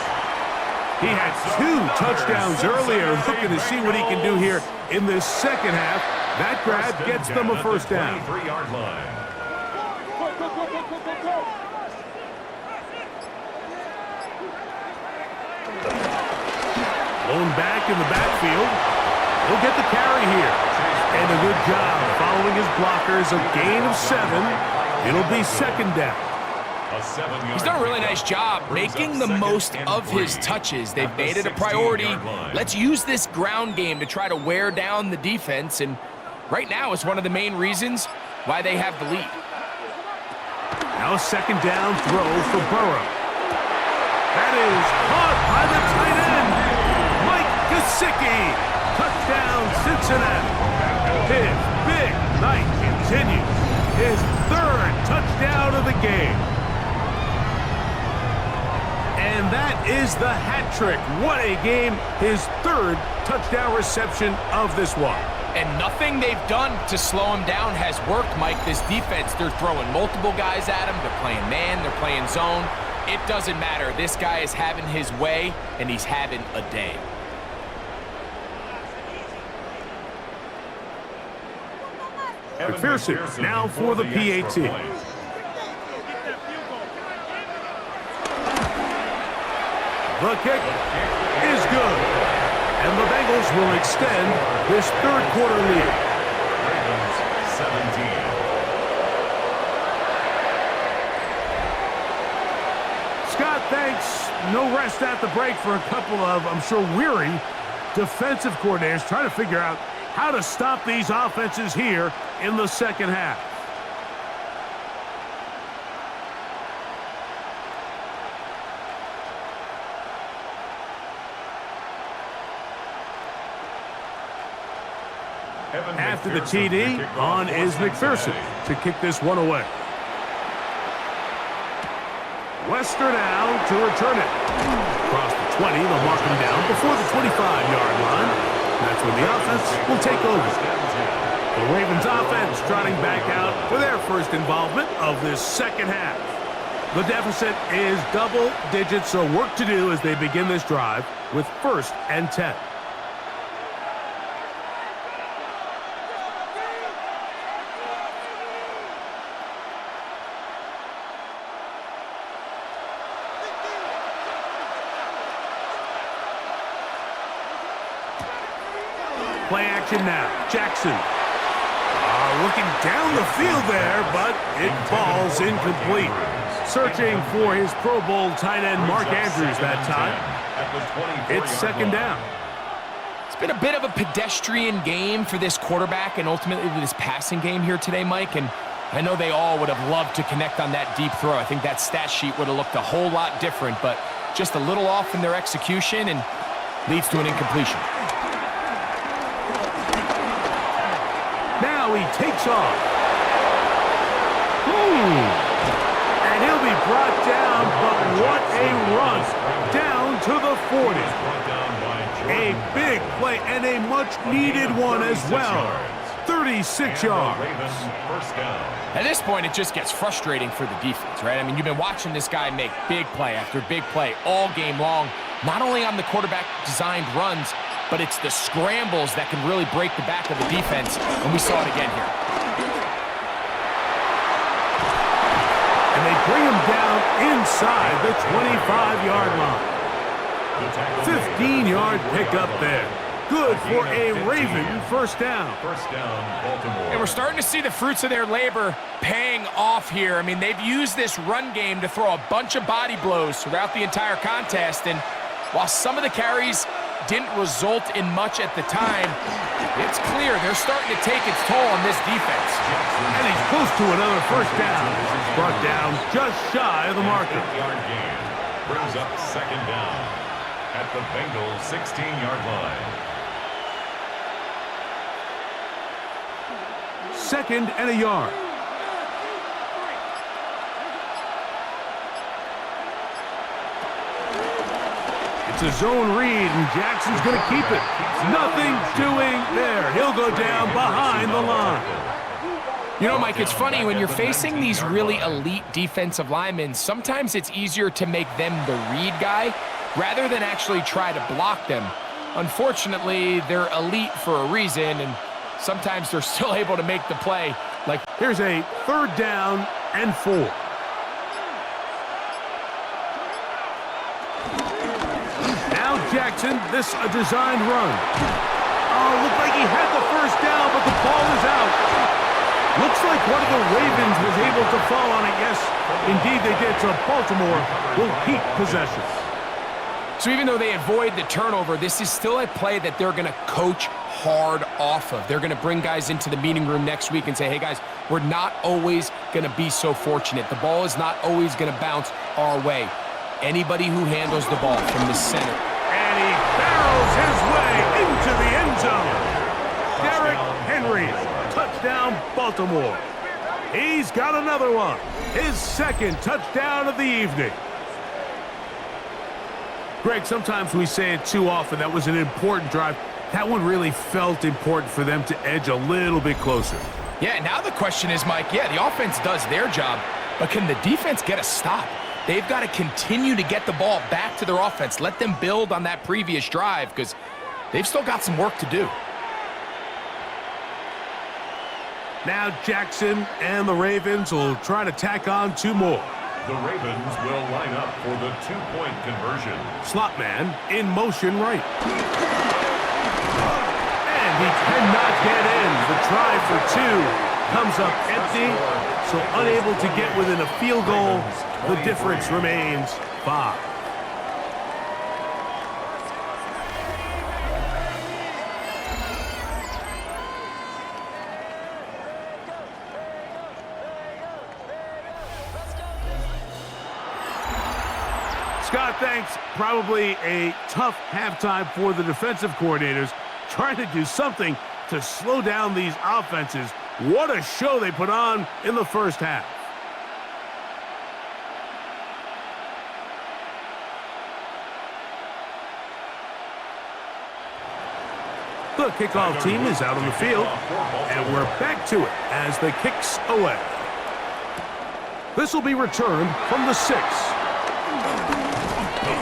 Speaker 1: He had 2 touchdowns earlier, looking to see what he can do here in this second half. That grab gets them a first down.
Speaker 2: 23-yard line.
Speaker 1: Blown back in the backfield. He'll get the carry here. And a good job following his blockers. A gain of 7. It'll be second down.
Speaker 3: He's done a really nice job making the most of his touches. They've made it a priority. Let's use this ground game to try to wear down the defense. And right now it's one of the main reasons why they have the lead.
Speaker 1: Now a second down throw for Burrow. That is caught by the tight end, Mike Gesicki. Touchdown, Cincinnati. His big night continues. His 3rd touchdown of the game. And that is the hat trick. What a game. His 3rd touchdown reception of this one.
Speaker 3: And nothing they've done to slow him down has worked, Mike. This defense, they're throwing multiple guys at him. They're playing man, they're playing zone. It doesn't matter. This guy is having his way, and he's having a day.
Speaker 1: McPherson now for the PAT. The kick is good. And the Bengals will extend this 3rd quarter lead.
Speaker 2: Ravens 17.
Speaker 1: Scott, thanks. No rest at the break for a couple of, I'm sure, weary defensive coordinators trying to figure out how to stop these offenses here in the second half. After the TD, on is McPherson to kick this one away. Wester now to return it. Across the 20, they'll mark him down before the 25-yard line. That's when the offense will take over. The Ravens offense trotting back out for their first involvement of this second half. The deficit is double digits, so work to do as they begin this drive with 1st and 10. Play action now. Jackson. Looking down the field there, but it falls incomplete. Searching for his Pro Bowl tight end Mark Andrews that time. It's second down.
Speaker 3: It's been a bit of a pedestrian game for this quarterback and ultimately this passing game here today, Mike. And I know they all would have loved to connect on that deep throw. I think that stat sheet would have looked a whole lot different, but just a little off in their execution and leads to an incompletion.
Speaker 1: Now he takes off. And he'll be brought down, but what a run. Down to the 40. A big play and a much-needed one as well. 36 yards.
Speaker 3: At this point, it just gets frustrating for the defense, right? I mean, you've been watching this guy make big play after big play all game long, not only on the quarterback-designed runs, but it's the scrambles that can really break the back of the defense, and we saw it again here.
Speaker 1: And they bring him down inside the 25-yard line. 15-yard pickup there. Good for a Raven first down.
Speaker 2: First down, Baltimore.
Speaker 3: And we're starting to see the fruits of their labor paying off here. I mean, they've used this run game to throw a bunch of body blows throughout the entire contest, and While some of the carries didn't result in much at the time, it's clear they're starting to take its toll on this defense.
Speaker 1: And he's close to another first down. Brought down just shy of the marker.
Speaker 2: 8-yard gain brings up second down at the Bengals 16-yard line.
Speaker 1: Second and a yard. It's a zone read, and Jackson's going to keep it. Nothing doing there. He'll go down behind the line.
Speaker 3: You know, Mike, it's funny, when you're facing these really elite defensive linemen, sometimes it's easier to make them the read guy rather than actually try to block them. Unfortunately, they're elite for a reason, and sometimes they're still able to make the play.
Speaker 1: Like, here's a third down and 4. Now Jackson, this a designed run. Oh, looked like he had the first down, but the ball is out. Looks like one of the Ravens was able to fall on it. Yes, indeed they did. So Baltimore will keep possession.
Speaker 3: So even though they avoid the turnover, this is still a play that they're going to coach hard off of. They're going to bring guys into the meeting room next week and say, hey, guys, we're not always going to be so fortunate. The ball is not always going to bounce our way. Anybody who handles the ball from the center.
Speaker 1: And he barrels his way into the end zone. Derrick Henry, touchdown Baltimore. He's got another one. His second touchdown of the evening. Greg, sometimes we say it too often. That was an important drive. That one really felt important for them to edge a little bit closer.
Speaker 3: Yeah, now the question is, Mike, yeah, the offense does their job, but can the defense get a stop? They've got to continue to get the ball back to their offense. Let them build on that previous drive because they've still got some work to do.
Speaker 1: Now Jackson and the Ravens will try to tack on 2 more.
Speaker 2: The Ravens will line up for the 2-point conversion.
Speaker 1: Slot man in motion right. And he cannot get in. The try for 2 comes up empty, so unable to get within a field goal. The difference remains 5. Scott, thanks. Probably a tough halftime for the defensive coordinators, trying to do something to slow down these offenses. What a show they put on in the first half. The kickoff team is out on the field, and we're back to it as the kick's away. This will be returned from the 6.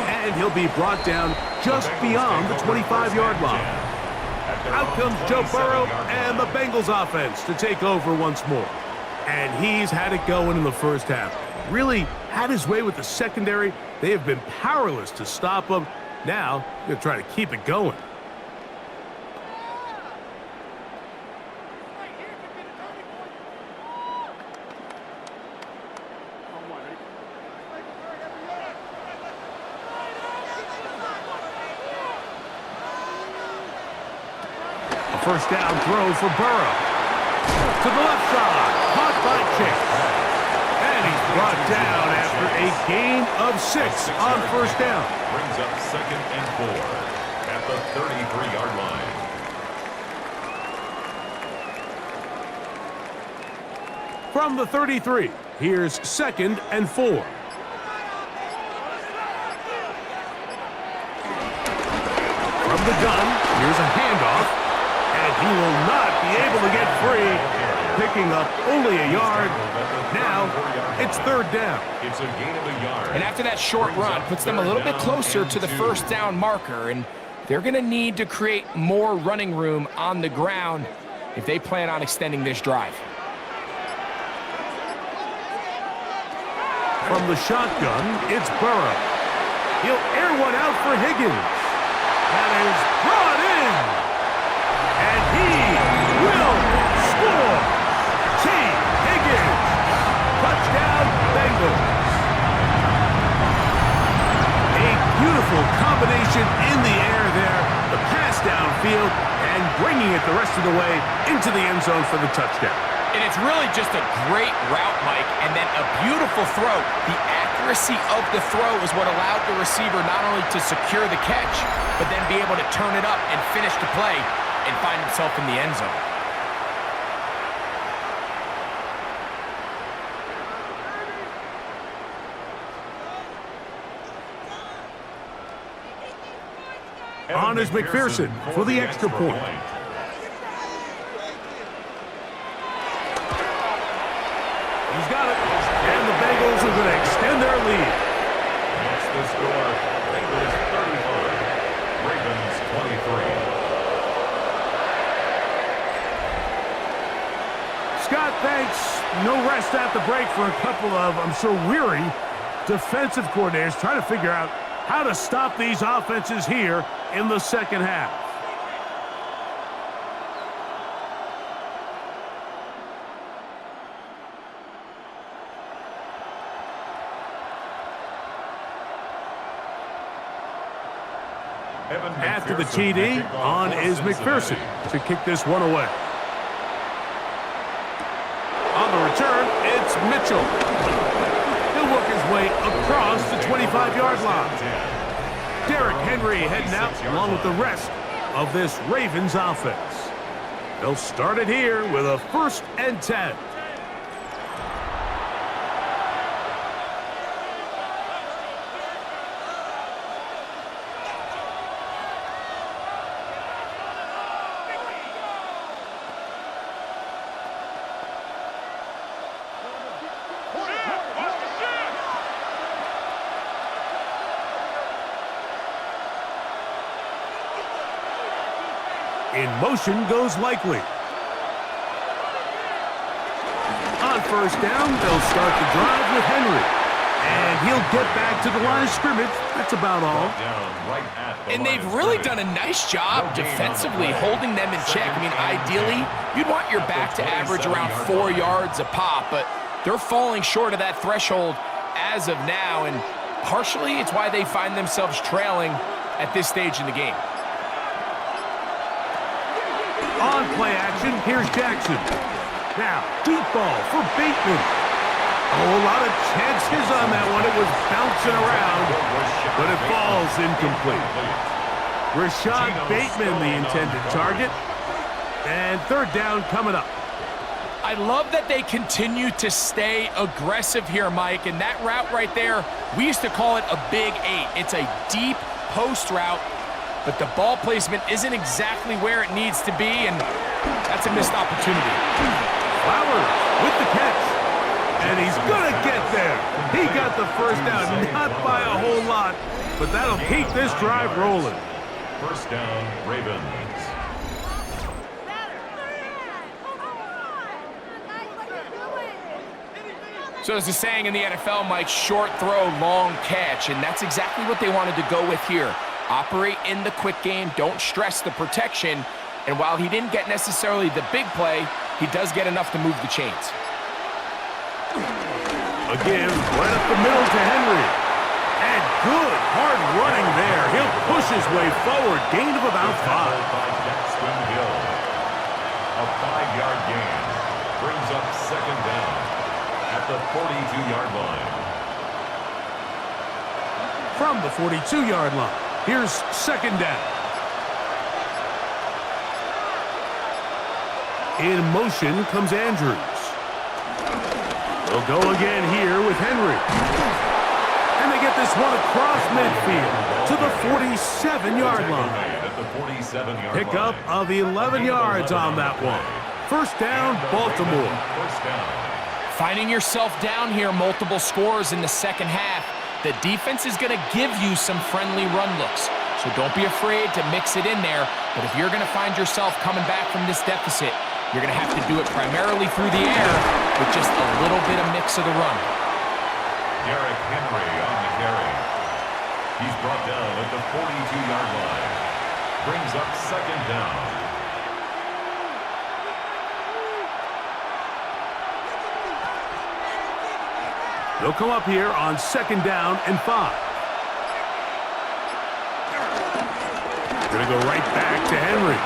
Speaker 1: And he'll be brought down just beyond the 25-yard line. Out comes Joe Burrow and the Bengals offense to take over once more. And he's had it going in the first half. Really had his way with the secondary. They have been powerless to stop him. Now, they'll try to keep it going. First down throw for Burrow. To the left side. Caught by Chase. And he's brought down after a gain of 6 on first down.
Speaker 2: Brings up second and 4 at the 33-yard line.
Speaker 1: From the 33, here's second and 4. From the gun, here's a handoff. He will not be able to get free, picking up only a yard. Now, it's third down.
Speaker 2: It's a gain of a yard.
Speaker 3: And after that short run, puts them a little bit closer to the first down marker, and they're going to need to create more running room on the ground if they plan on extending this drive.
Speaker 1: From the shotgun, it's Burrow. He'll air one out for Higgins. That is brought in. And he will score. T. Higgins. Touchdown, Bengals. A beautiful combination efficient in the air there, the pass downfield, and bringing it the rest of the way into the end zone for the touchdown.
Speaker 3: And it's really just a great route, Mike, and then a beautiful throw. The accuracy of the throw is what allowed the receiver not only to secure the catch, but then be able to turn it up and finish the play and find himself in the end zone.
Speaker 1: On is McPherson for the extra point. He's got it. And the Bengals are going to extend their lead.
Speaker 2: That's the score. Bengals 35, Ravens 23.
Speaker 1: Scott, thanks. No rest at the break for a couple of, I'm sure, weary defensive coordinators trying to figure out how to stop these offenses here in the second half. After the TD, on is McPherson to kick this one away. On the return, it's Mitchell. He'll work his way across the 25-yard line. Derrick Henry heading out along with the rest of this Ravens offense. They'll start it here with a 1st and 10. In motion goes Likely. On 1st down, they'll start the drive with Henry. And he'll get back to the line of scrimmage. That's about all.
Speaker 3: And they've really done a nice job defensively holding them in check. I mean, ideally, you'd want your back to average around 4 yards a pop, but they're falling short of that threshold as of now, and partially it's why they find themselves trailing at this stage in the game.
Speaker 1: On play action, here's Jackson. Now, deep ball for Bateman. Oh, a lot of chances on that one. It was bouncing around, but it falls incomplete. Rashad Bateman, the intended target. And 3rd down coming up.
Speaker 3: I love that they continue to stay aggressive here, Mike, and that route right there, we used to call it a big 8. It's a deep post route, but the ball placement isn't exactly where it needs to be, and that's a missed opportunity.
Speaker 1: Flowers with the catch, and he's going to get there. He got the 1st down, not by a whole lot, but that'll keep this drive rolling.
Speaker 2: 1st down, Ravens.
Speaker 3: So there's a saying in the NFL, Mike, short throw, long catch, and that's exactly what they wanted to go with here. Operate in the quick game, don't stress the protection, and while he didn't get necessarily the big play, he does get enough to move the chains.
Speaker 1: Again, right up the middle to Henry. And good, hard running there. He'll push his way forward, gain of about 5.
Speaker 2: A 5-yard gain brings up 2nd down at the 42-yard line.
Speaker 1: From the 42-yard line. Here's 2nd down. In motion comes Andrews. They'll go again here with Henry. And they get this one across midfield to the 47-yard line. Pickup of 11 yards on that one. 1st down, Baltimore.
Speaker 3: Finding yourself down here, multiple scores in the second half. The defense is going to give you some friendly run looks, so don't be afraid to mix it in there. But if you're going to find yourself coming back from this deficit, you're going to have to do it primarily through the air with just a little bit of mix of the run.
Speaker 2: Derrick Henry on the carry. He's brought down at the 42-yard line. Brings up 2nd down.
Speaker 1: They'll come up here on 2nd down and 5. Going to go right back to Henry.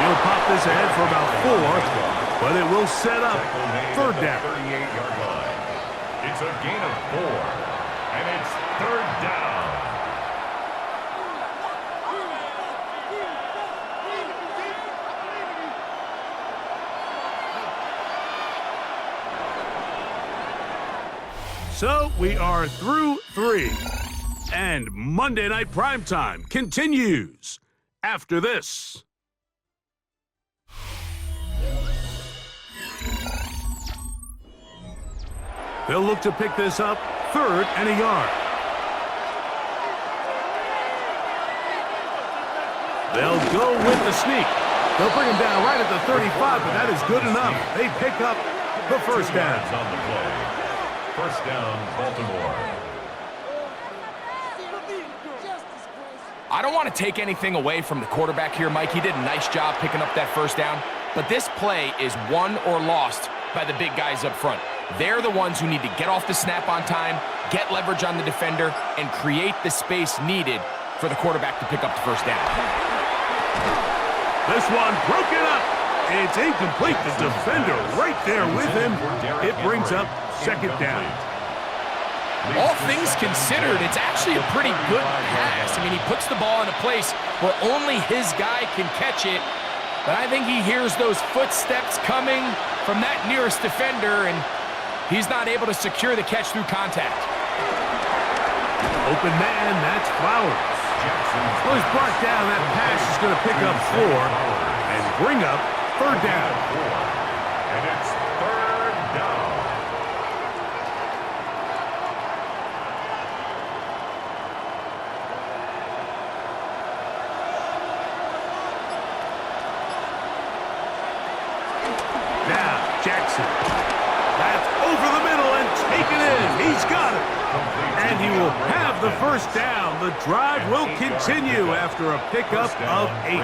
Speaker 1: He'll pop this ahead for about 4, but it will set up third down.
Speaker 2: 38-yard line. It's a gain of 4, and it's third down.
Speaker 1: So we are through 3. And Monday Night Primetime continues after this. They'll look to pick this up, 3rd and a yard. They'll go with the sneak. They'll bring him down right at the 35, but that is good enough. They pick up the first down.
Speaker 2: On the play. First down, Baltimore.
Speaker 3: I don't want to take anything away from the quarterback here, Mike. He did a nice job picking up that first down, but this play is won or lost by the big guys up front. They're the ones who need to get off the snap on time, get leverage on the defender, and create the space needed for the quarterback to pick up the first down.
Speaker 1: This one broken up. It's incomplete. The defender right there with him. It brings up second down.
Speaker 3: All things considered, it's actually a pretty good pass. I mean, he puts the ball in a place where only his guy can catch it. But I think he hears those footsteps coming from that nearest defender, and he's not able to secure the catch through contact.
Speaker 1: Open man, that's Flowers. Well, he's brought down. That pass is going to pick up 4 and bring up third down.
Speaker 2: And it's third down.
Speaker 1: Now, Jackson. That's over the middle and taken in. He's got it. And he will have the first down. The drive will continue after a pickup of 8.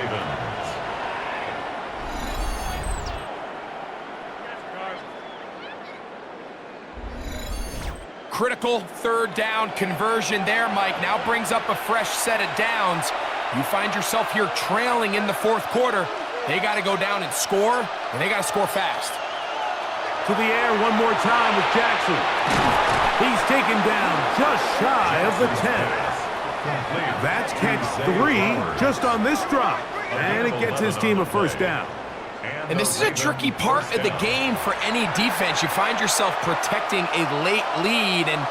Speaker 3: Critical third down conversion there, Mike. Now brings up a fresh set of downs. You find yourself here trailing in the 4th quarter. They got to go down and score, and they got to score fast.
Speaker 1: To the air one more time with Jackson. He's taken down just shy of the 10. That's catch 3 just on this drop. And it gets his team a first down.
Speaker 3: And this is a tricky part of the game for any defense. You find yourself protecting a late lead, and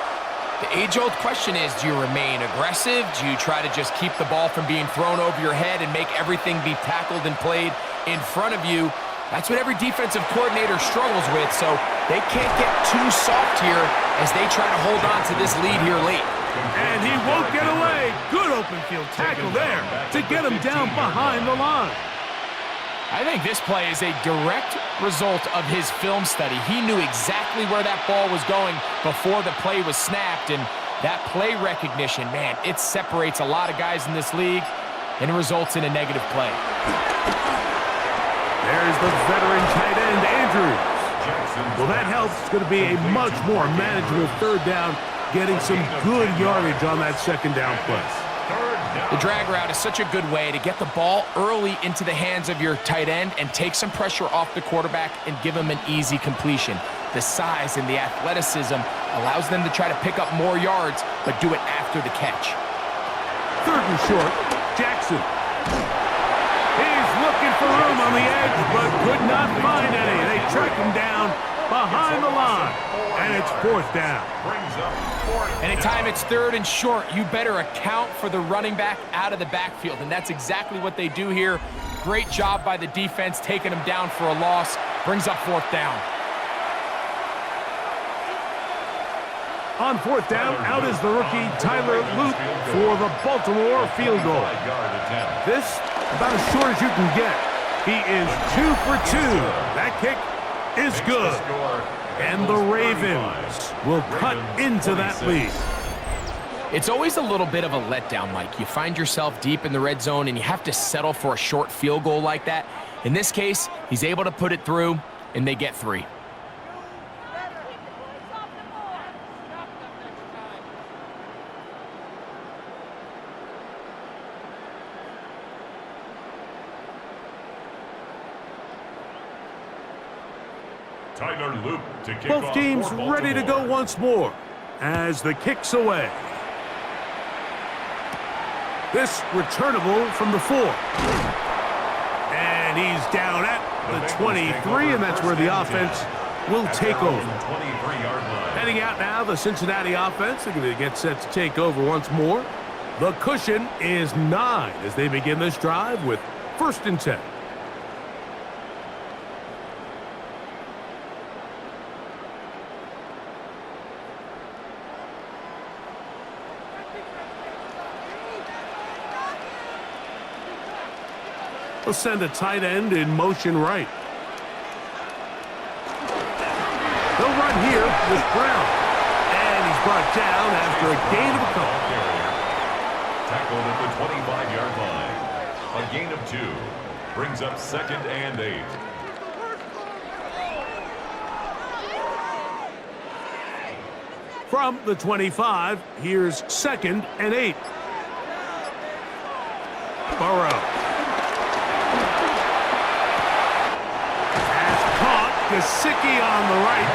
Speaker 3: the age-old question is, do you remain aggressive? Do you try to just keep the ball from being thrown over your head and make everything be tackled and played in front of you? That's what every defensive coordinator struggles with, so they can't get too soft here as they try to hold on to this lead here late.
Speaker 1: And he won't get away. Good open field tackle there to get him down behind the line.
Speaker 3: I think this play is a direct result of his film study. He knew exactly where that ball was going before the play was snapped, and that play recognition, man, it separates a lot of guys in this league, and it results in a negative play.
Speaker 1: There's the veteran tight end, Andrews. Well, that helps. It's going to be a much more manageable third down, getting some good yardage on that second down play.
Speaker 3: The drag route is such a good way to get the ball early into the hands of your tight end and take some pressure off the quarterback and give him an easy completion. The size and the athleticism allows them to try to pick up more yards, but do it after the catch.
Speaker 1: Third and short, Jackson. He's looking for room on the edge, but could not find any. They track him down behind the line, and it's 4th down.
Speaker 3: Anytime it's 3rd and short, you better account for the running back out of the backfield, and that's exactly what they do here. Great job by the defense taking him down for a loss. Brings up 4th down.
Speaker 1: On 4th down, out is the rookie Tyler Luke for the Baltimore field goal. This, about as short as you can get. He is 2 for 2. That kick is good. And the Ravens will cut into that lead.
Speaker 3: It's always a little bit of a letdown, Mike. You find yourself deep in the red zone, and you have to settle for a short field goal like that. In this case, he's able to put it through, and they get 3.
Speaker 2: Tyler Loop to kick
Speaker 1: Both
Speaker 2: off
Speaker 1: teams
Speaker 2: for
Speaker 1: ready to
Speaker 2: Baltimore.
Speaker 1: go once more as the kick's away. This returnable from the 4. And he's down at the 23, and that's where the offense will take over.
Speaker 2: 23-yard line.
Speaker 1: Heading out now, the Cincinnati offense. They're going to get set to take over once more. The cushion is 9 as they begin this drive with 1st and 10. They'll send a tight end in motion right. They'll run here with Brown. And he's brought down after a gain of a couple.
Speaker 2: Tackled at the 25-yard line. A gain of 2. Brings up 2nd and 8.
Speaker 1: From the 25, here's 2nd and 8. Burrow. Gesicki on the right,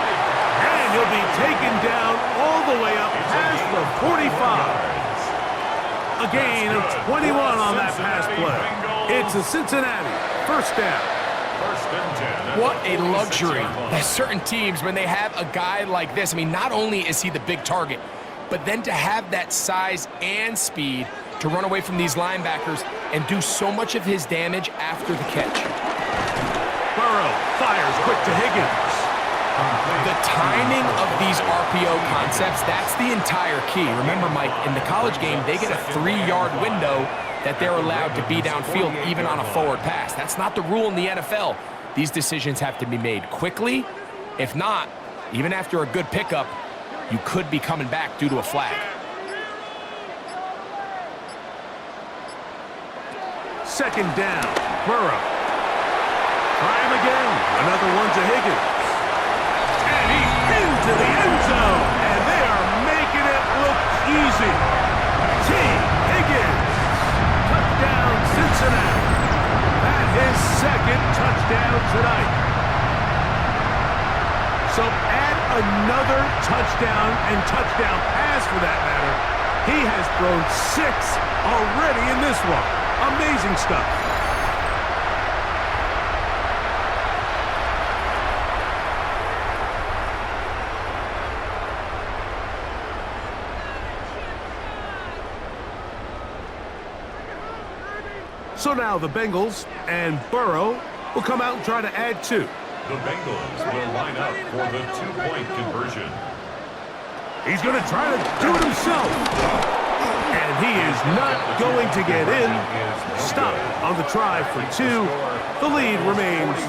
Speaker 1: and he'll be taken down all the way up past the 45. A gain of 21 on that pass play. It's a Cincinnati 1st down.
Speaker 2: 1st and 10.
Speaker 3: What a luxury that certain teams, when they have a guy like this, I mean, not only is he the big target, but then to have that size and speed to run away from these linebackers and do so much of his damage after the catch.
Speaker 1: Burrow fires quick to Higgins.
Speaker 3: The timing of these RPO concepts, that's the entire key. Remember, Mike, in the college game, they get a 3-yard window that they're allowed to be downfield even on a forward pass. That's not the rule in the NFL. These decisions have to be made quickly. If not, even after a good pickup, you could be coming back due to a flag.
Speaker 1: 2nd down, Burrow. Try him again. Another one to Higgins. And he's into the end zone. And they are making it look easy. T. Higgins. Touchdown, Cincinnati. That's his 2nd touchdown tonight. So add another touchdown and touchdown pass for that matter. He has thrown 6 already in this one. Amazing stuff. So now the Bengals and Burrow will come out and try to add 2.
Speaker 2: The Bengals will line up for the 2-point conversion.
Speaker 1: He's going to try to do it himself. And he is not going to get in. Stop on the try for 2. The lead remains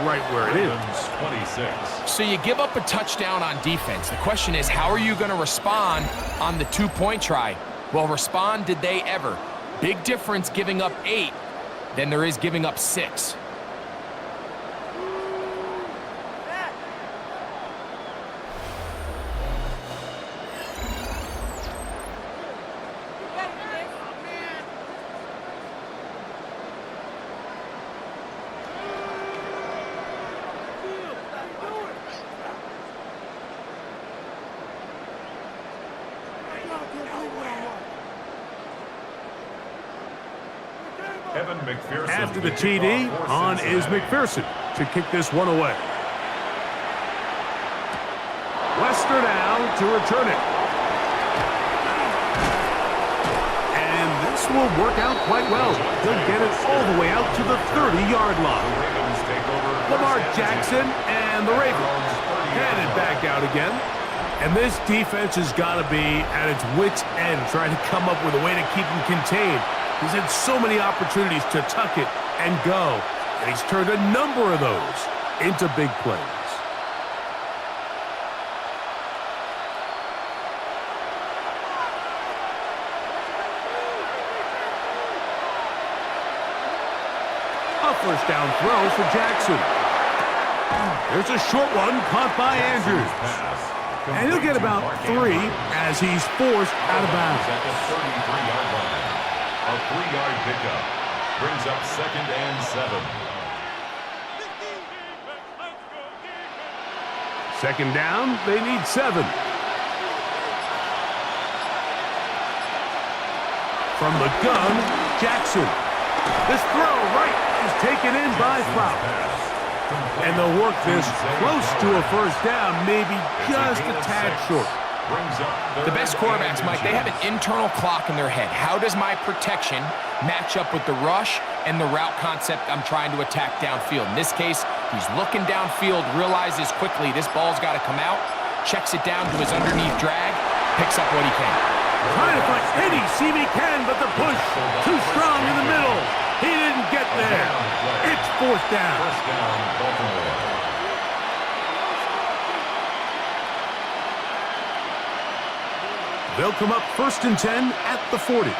Speaker 1: right where it is.
Speaker 2: 26.
Speaker 3: So you give up a touchdown on defense. The question is, how are you going to respond on the 2-point try? Well, respond did they ever? Big difference giving up 8 than there is giving up 6.
Speaker 1: After the TD, on is McPherson to kick this one away. Wester now to return it. And this will work out quite well. He'll get it all the way out to the 30-yard line. Lamar Jackson and the Ravens headed back out again. And this defense has got to be at its wits' end, trying to come up with a way to keep him contained. He's had so many opportunities to tuck it and go, and he's turned a number of those into big plays. A 1st down throw for Jackson. There's a short one caught by Andrews. And he'll get about 3 as he's forced out of bounds.
Speaker 2: At the 33-yard line. A 3-yard pickup brings up 2nd and 7.
Speaker 1: Second down, they need 7. From the gun, Jackson. This throw right is taken in by Flowers. And they'll work this close to a first down, maybe just a tad short.
Speaker 3: The best quarterbacks, Mike, they have an internal clock in their head. How does my protection match up with the rush and the route concept I'm trying to attack downfield? In this case, he's looking downfield, realizes quickly this ball's got to come out, checks it down to his underneath drag, picks up what he can.
Speaker 1: Trying to find any seam he can, but the push too strong in the middle. He didn't get there. It's fourth down.
Speaker 2: First down, Baltimore.
Speaker 1: They'll come up 1st and 10 at the 40.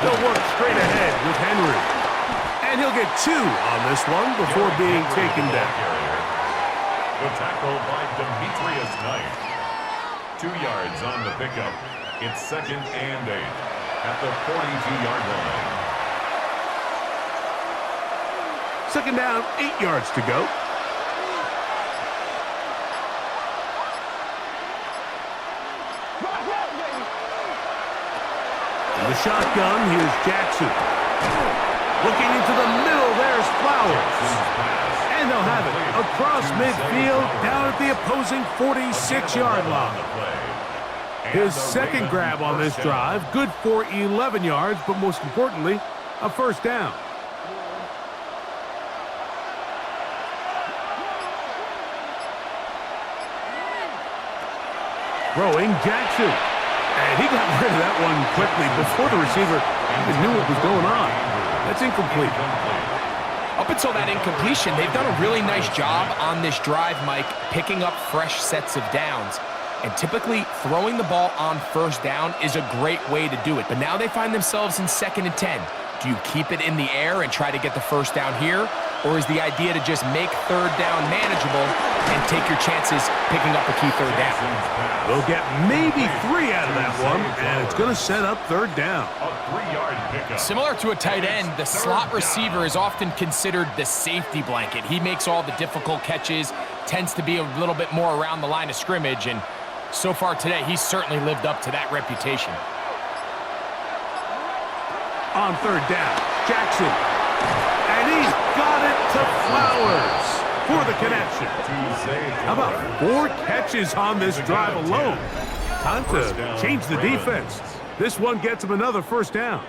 Speaker 1: They'll work straight ahead with Henry. And he'll get 2 on this one before being taken down.
Speaker 2: The tackle by Demetrius Knight. 2 yards on the pickup. It's 2nd and 8 at the 42-yard line.
Speaker 1: 2nd down, 8 yards to go. In the shotgun, here's Jackson. Looking into the middle, there's Flowers. And they'll have it across midfield, down at the opposing 46-yard line. His second grab on this drive, good for 11 yards, but most importantly, a first down. Throwing Jackson. And he got rid of that one quickly before the receiver even knew what was going on. That's incomplete.
Speaker 3: Up until that incompletion, they've done a really nice job on this drive, Mike, picking up fresh sets of downs. And typically, throwing the ball on first down is a great way to do it. But now they find themselves in 2nd and 10. Do you keep it in the air and try to get the first down here? Or is the idea to just make third down manageable and take your chances picking up a key third down?
Speaker 1: They'll get maybe 3 out of that one, and it's going to set up third down.
Speaker 2: A 3-yard pickup.
Speaker 3: Similar to a tight end, the slot receiver is often considered the safety blanket. He makes all the difficult catches, tends to be a little bit more around the line of scrimmage, and so far today, he's certainly lived up to that reputation.
Speaker 1: On third down, Jackson. And he's got it to Flowers for the connection. How about 4 catches on this drive alone? Time to change the defense. This one gets him another first down.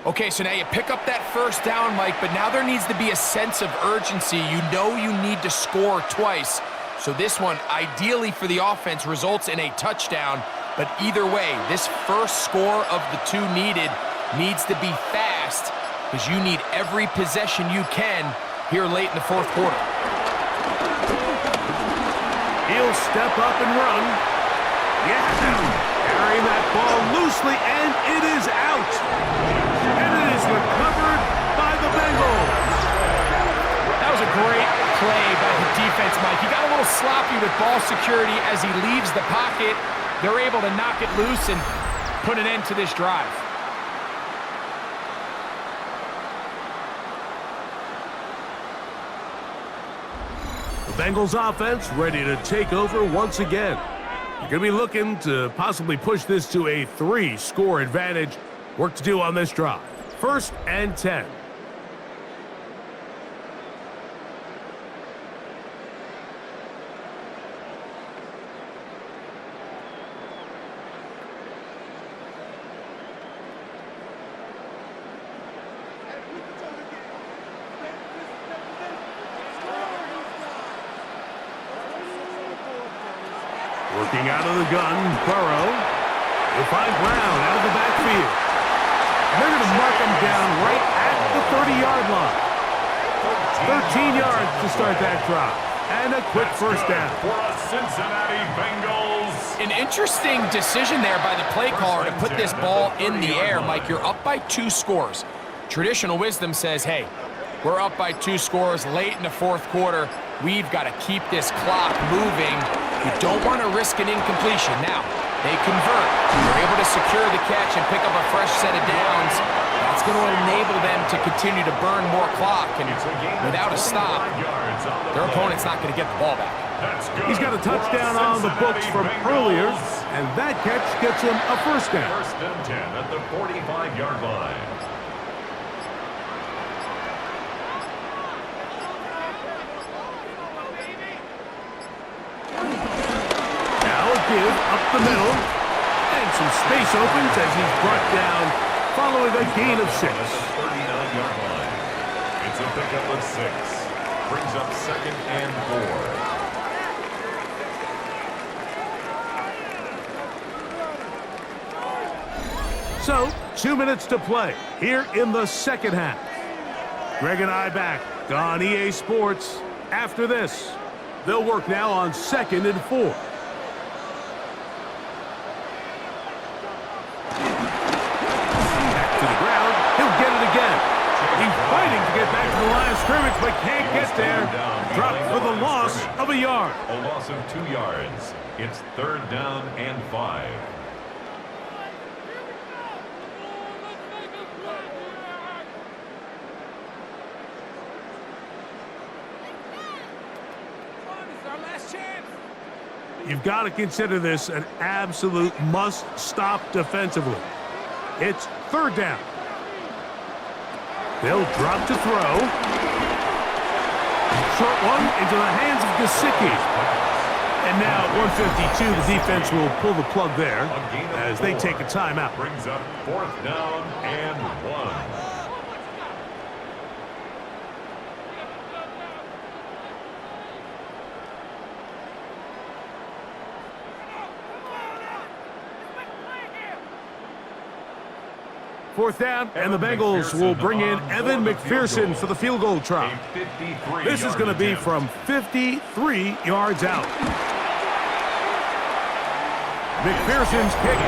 Speaker 3: Okay, so now you pick up that first down, Mike, but now there needs to be a sense of urgency. You know you need to score twice. So this one, ideally for the offense, results in a touchdown. But either way, this first score of the 2 needed needs to be fast because you need every possession you can here late in the 4th quarter.
Speaker 1: He'll step up and run. Yes, carrying that ball loosely, and it is out. And it is recovered by the Bengals.
Speaker 3: That was a great play by the defense, Mike. He got a little sloppy with ball security as he leaves the pocket. They're able to knock it loose and put an end to this drive.
Speaker 1: The Bengals offense ready to take over once again. You're going to be looking to possibly push this to a 3-score advantage. Work to do on this drive. 1st and 10. Working out of the gun, Burrow. He'll find Brown out of the backfield. They're going to mark him down right at the 30-yard line. 13 yards to start that drive. And a quick first down.
Speaker 2: For a Cincinnati Bengals.
Speaker 3: An interesting decision there by the play caller to put this ball in the air. Mike, you're up by 2 scores. Traditional wisdom says, hey, we're up by 2 scores late in the 4th quarter. We've got to keep this clock moving. You don't want to risk an incompletion. Now, They convert. They're able to secure the catch and pick up a fresh set of downs. That's going to enable them to continue to burn more clock. And without a stop, their opponent's not going to get the ball back.
Speaker 1: He's got a touchdown on the books from earlier, and that catch gets him a first down.
Speaker 2: First and 10 at the 45-yard line.
Speaker 1: Now a give up the middle, and some space opens as he's brought down following a gain of 6.
Speaker 2: At the 39-yard line. It's a pickup of 6. Brings up second and 4.
Speaker 1: So, 2 minutes to play here in the second half. Greg and I back on EA Sports. After this, they'll work now on 2nd and 4. Back to the ground. He'll get it again. He's fighting to get back to the line of scrimmage, but can't get there. Dropped for the loss of a yard.
Speaker 2: A loss of 2 yards. It's 3rd down and 5.
Speaker 1: You've got to consider this an absolute must-stop defensively. It's 3rd down. They'll drop to throw. Short one into the hands of Gesicki. And now at 152, the defense will pull the plug there as they take a timeout.
Speaker 2: Brings up 4th down and 1.
Speaker 1: Fourth down, and the Bengals will bring in Evan McPherson for the field goal try. This is going to be from 53 yards out. McPherson's kick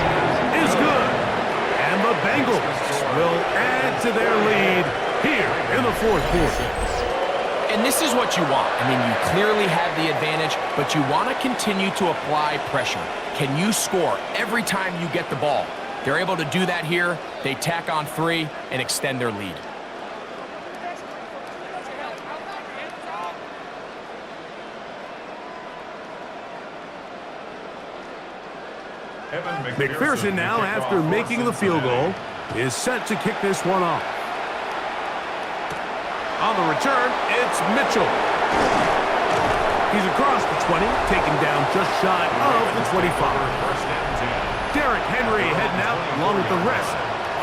Speaker 1: is good, and the Bengals will add to their lead here in the 4th quarter.
Speaker 3: And this is what you want. I mean, you clearly have the advantage, but you want to continue to apply pressure. Can you score every time you get the ball? They're able to do that here. They tack on 3 and extend their lead.
Speaker 1: McPherson now, after making the field goal, is set to kick this one off. On the return, it's Mitchell. He's across the 20, taken down just shy of the 25. Derrick Henry heading out along with the rest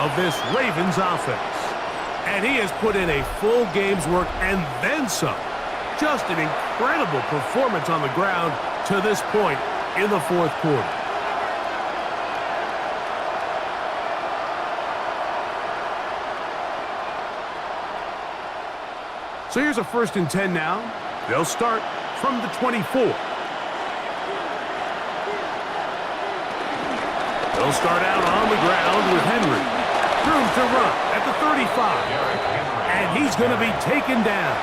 Speaker 1: of this Ravens offense. And he has put in a full game's work and then some. Just an incredible performance on the ground to this point in the 4th quarter. So here's a 1st and 10 now. They'll start from the 24. They'll start out on the ground with Henry. Room to run at the 35. And he's going to be taken down.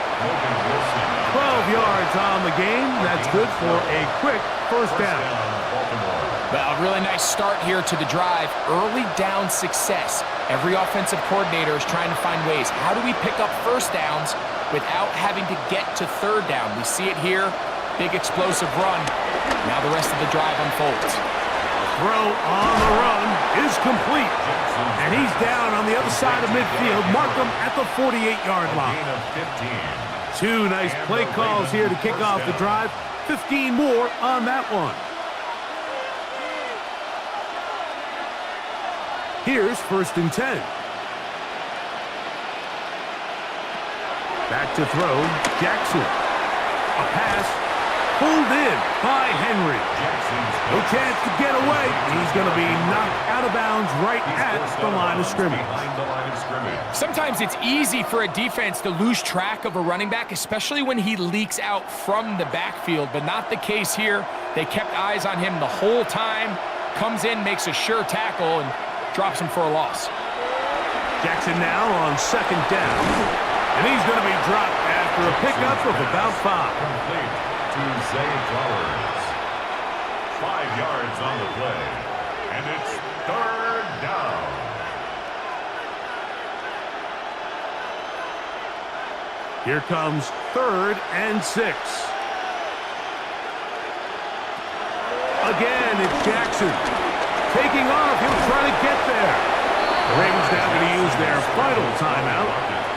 Speaker 1: 12 yards on the game. That's good for a quick first down.
Speaker 3: Well, a really nice start here to the drive. Early down success. Every offensive coordinator is trying to find ways. How do we pick up first downs without having to get to 3rd down? We see it here. Big explosive run. Now the rest of the drive unfolds.
Speaker 1: Throw on the run is complete. And he's down on the other side of midfield. Mark him at the 48-yard line. 2 nice play calls here to kick off the drive. 15 more on that one. Here's 1st and 10. Back to throw, Jackson. A pass pulled in by Henry. No chance to get away. He's going to be knocked out of bounds right at the line of scrimmage.
Speaker 3: Sometimes it's easy for a defense to lose track of a running back, especially when he leaks out from the backfield, but not the case here. They kept eyes on him the whole time. Comes in, makes a sure tackle, and drops him for a loss.
Speaker 1: Jackson now on 2nd down. And he's going to be dropped after a pickup of about 5.
Speaker 2: Complete to Zay Flowers. 5 yards on the play. And it's third down.
Speaker 1: Here comes 3rd and 6. Again, it's Jackson. Taking off, he'll try to get there. The Ravens now going to use their final timeout.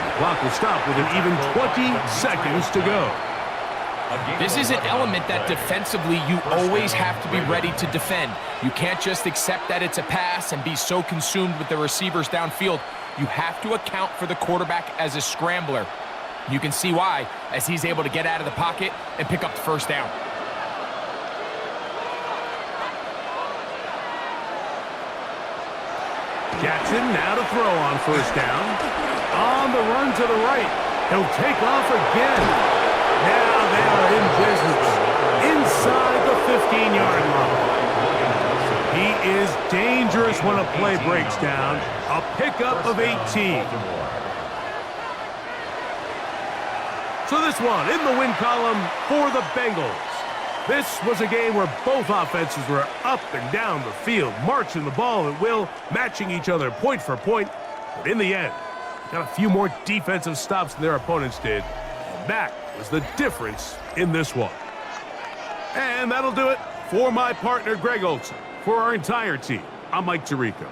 Speaker 1: The clock will stop with an even 20 seconds to go.
Speaker 3: This is an element that defensively you always have to be ready to defend. You can't just accept that it's a pass and be so consumed with the receivers downfield. You have to account for the quarterback as a scrambler. You can see why, as he's able to get out of the pocket and pick up the first down.
Speaker 1: Jackson now to throw on first down. On the run to the right. He'll take off again. Now they are in business. Inside the 15-yard line. He is dangerous when a play breaks down. A pickup of 18. So this one in the win column for the Bengals. This was a game where both offenses were up and down the field, marching the ball at will, matching each other point for point. But in the end, got a few more defensive stops than their opponents did. And that was the difference in this one. And that'll do it for my partner, Greg Olson. For our entire team, I'm Mike Tirico.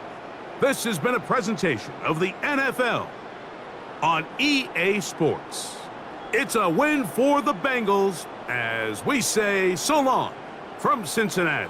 Speaker 1: This has been a presentation of the NFL on EA Sports. It's a win for the Bengals as we say so long from Cincinnati.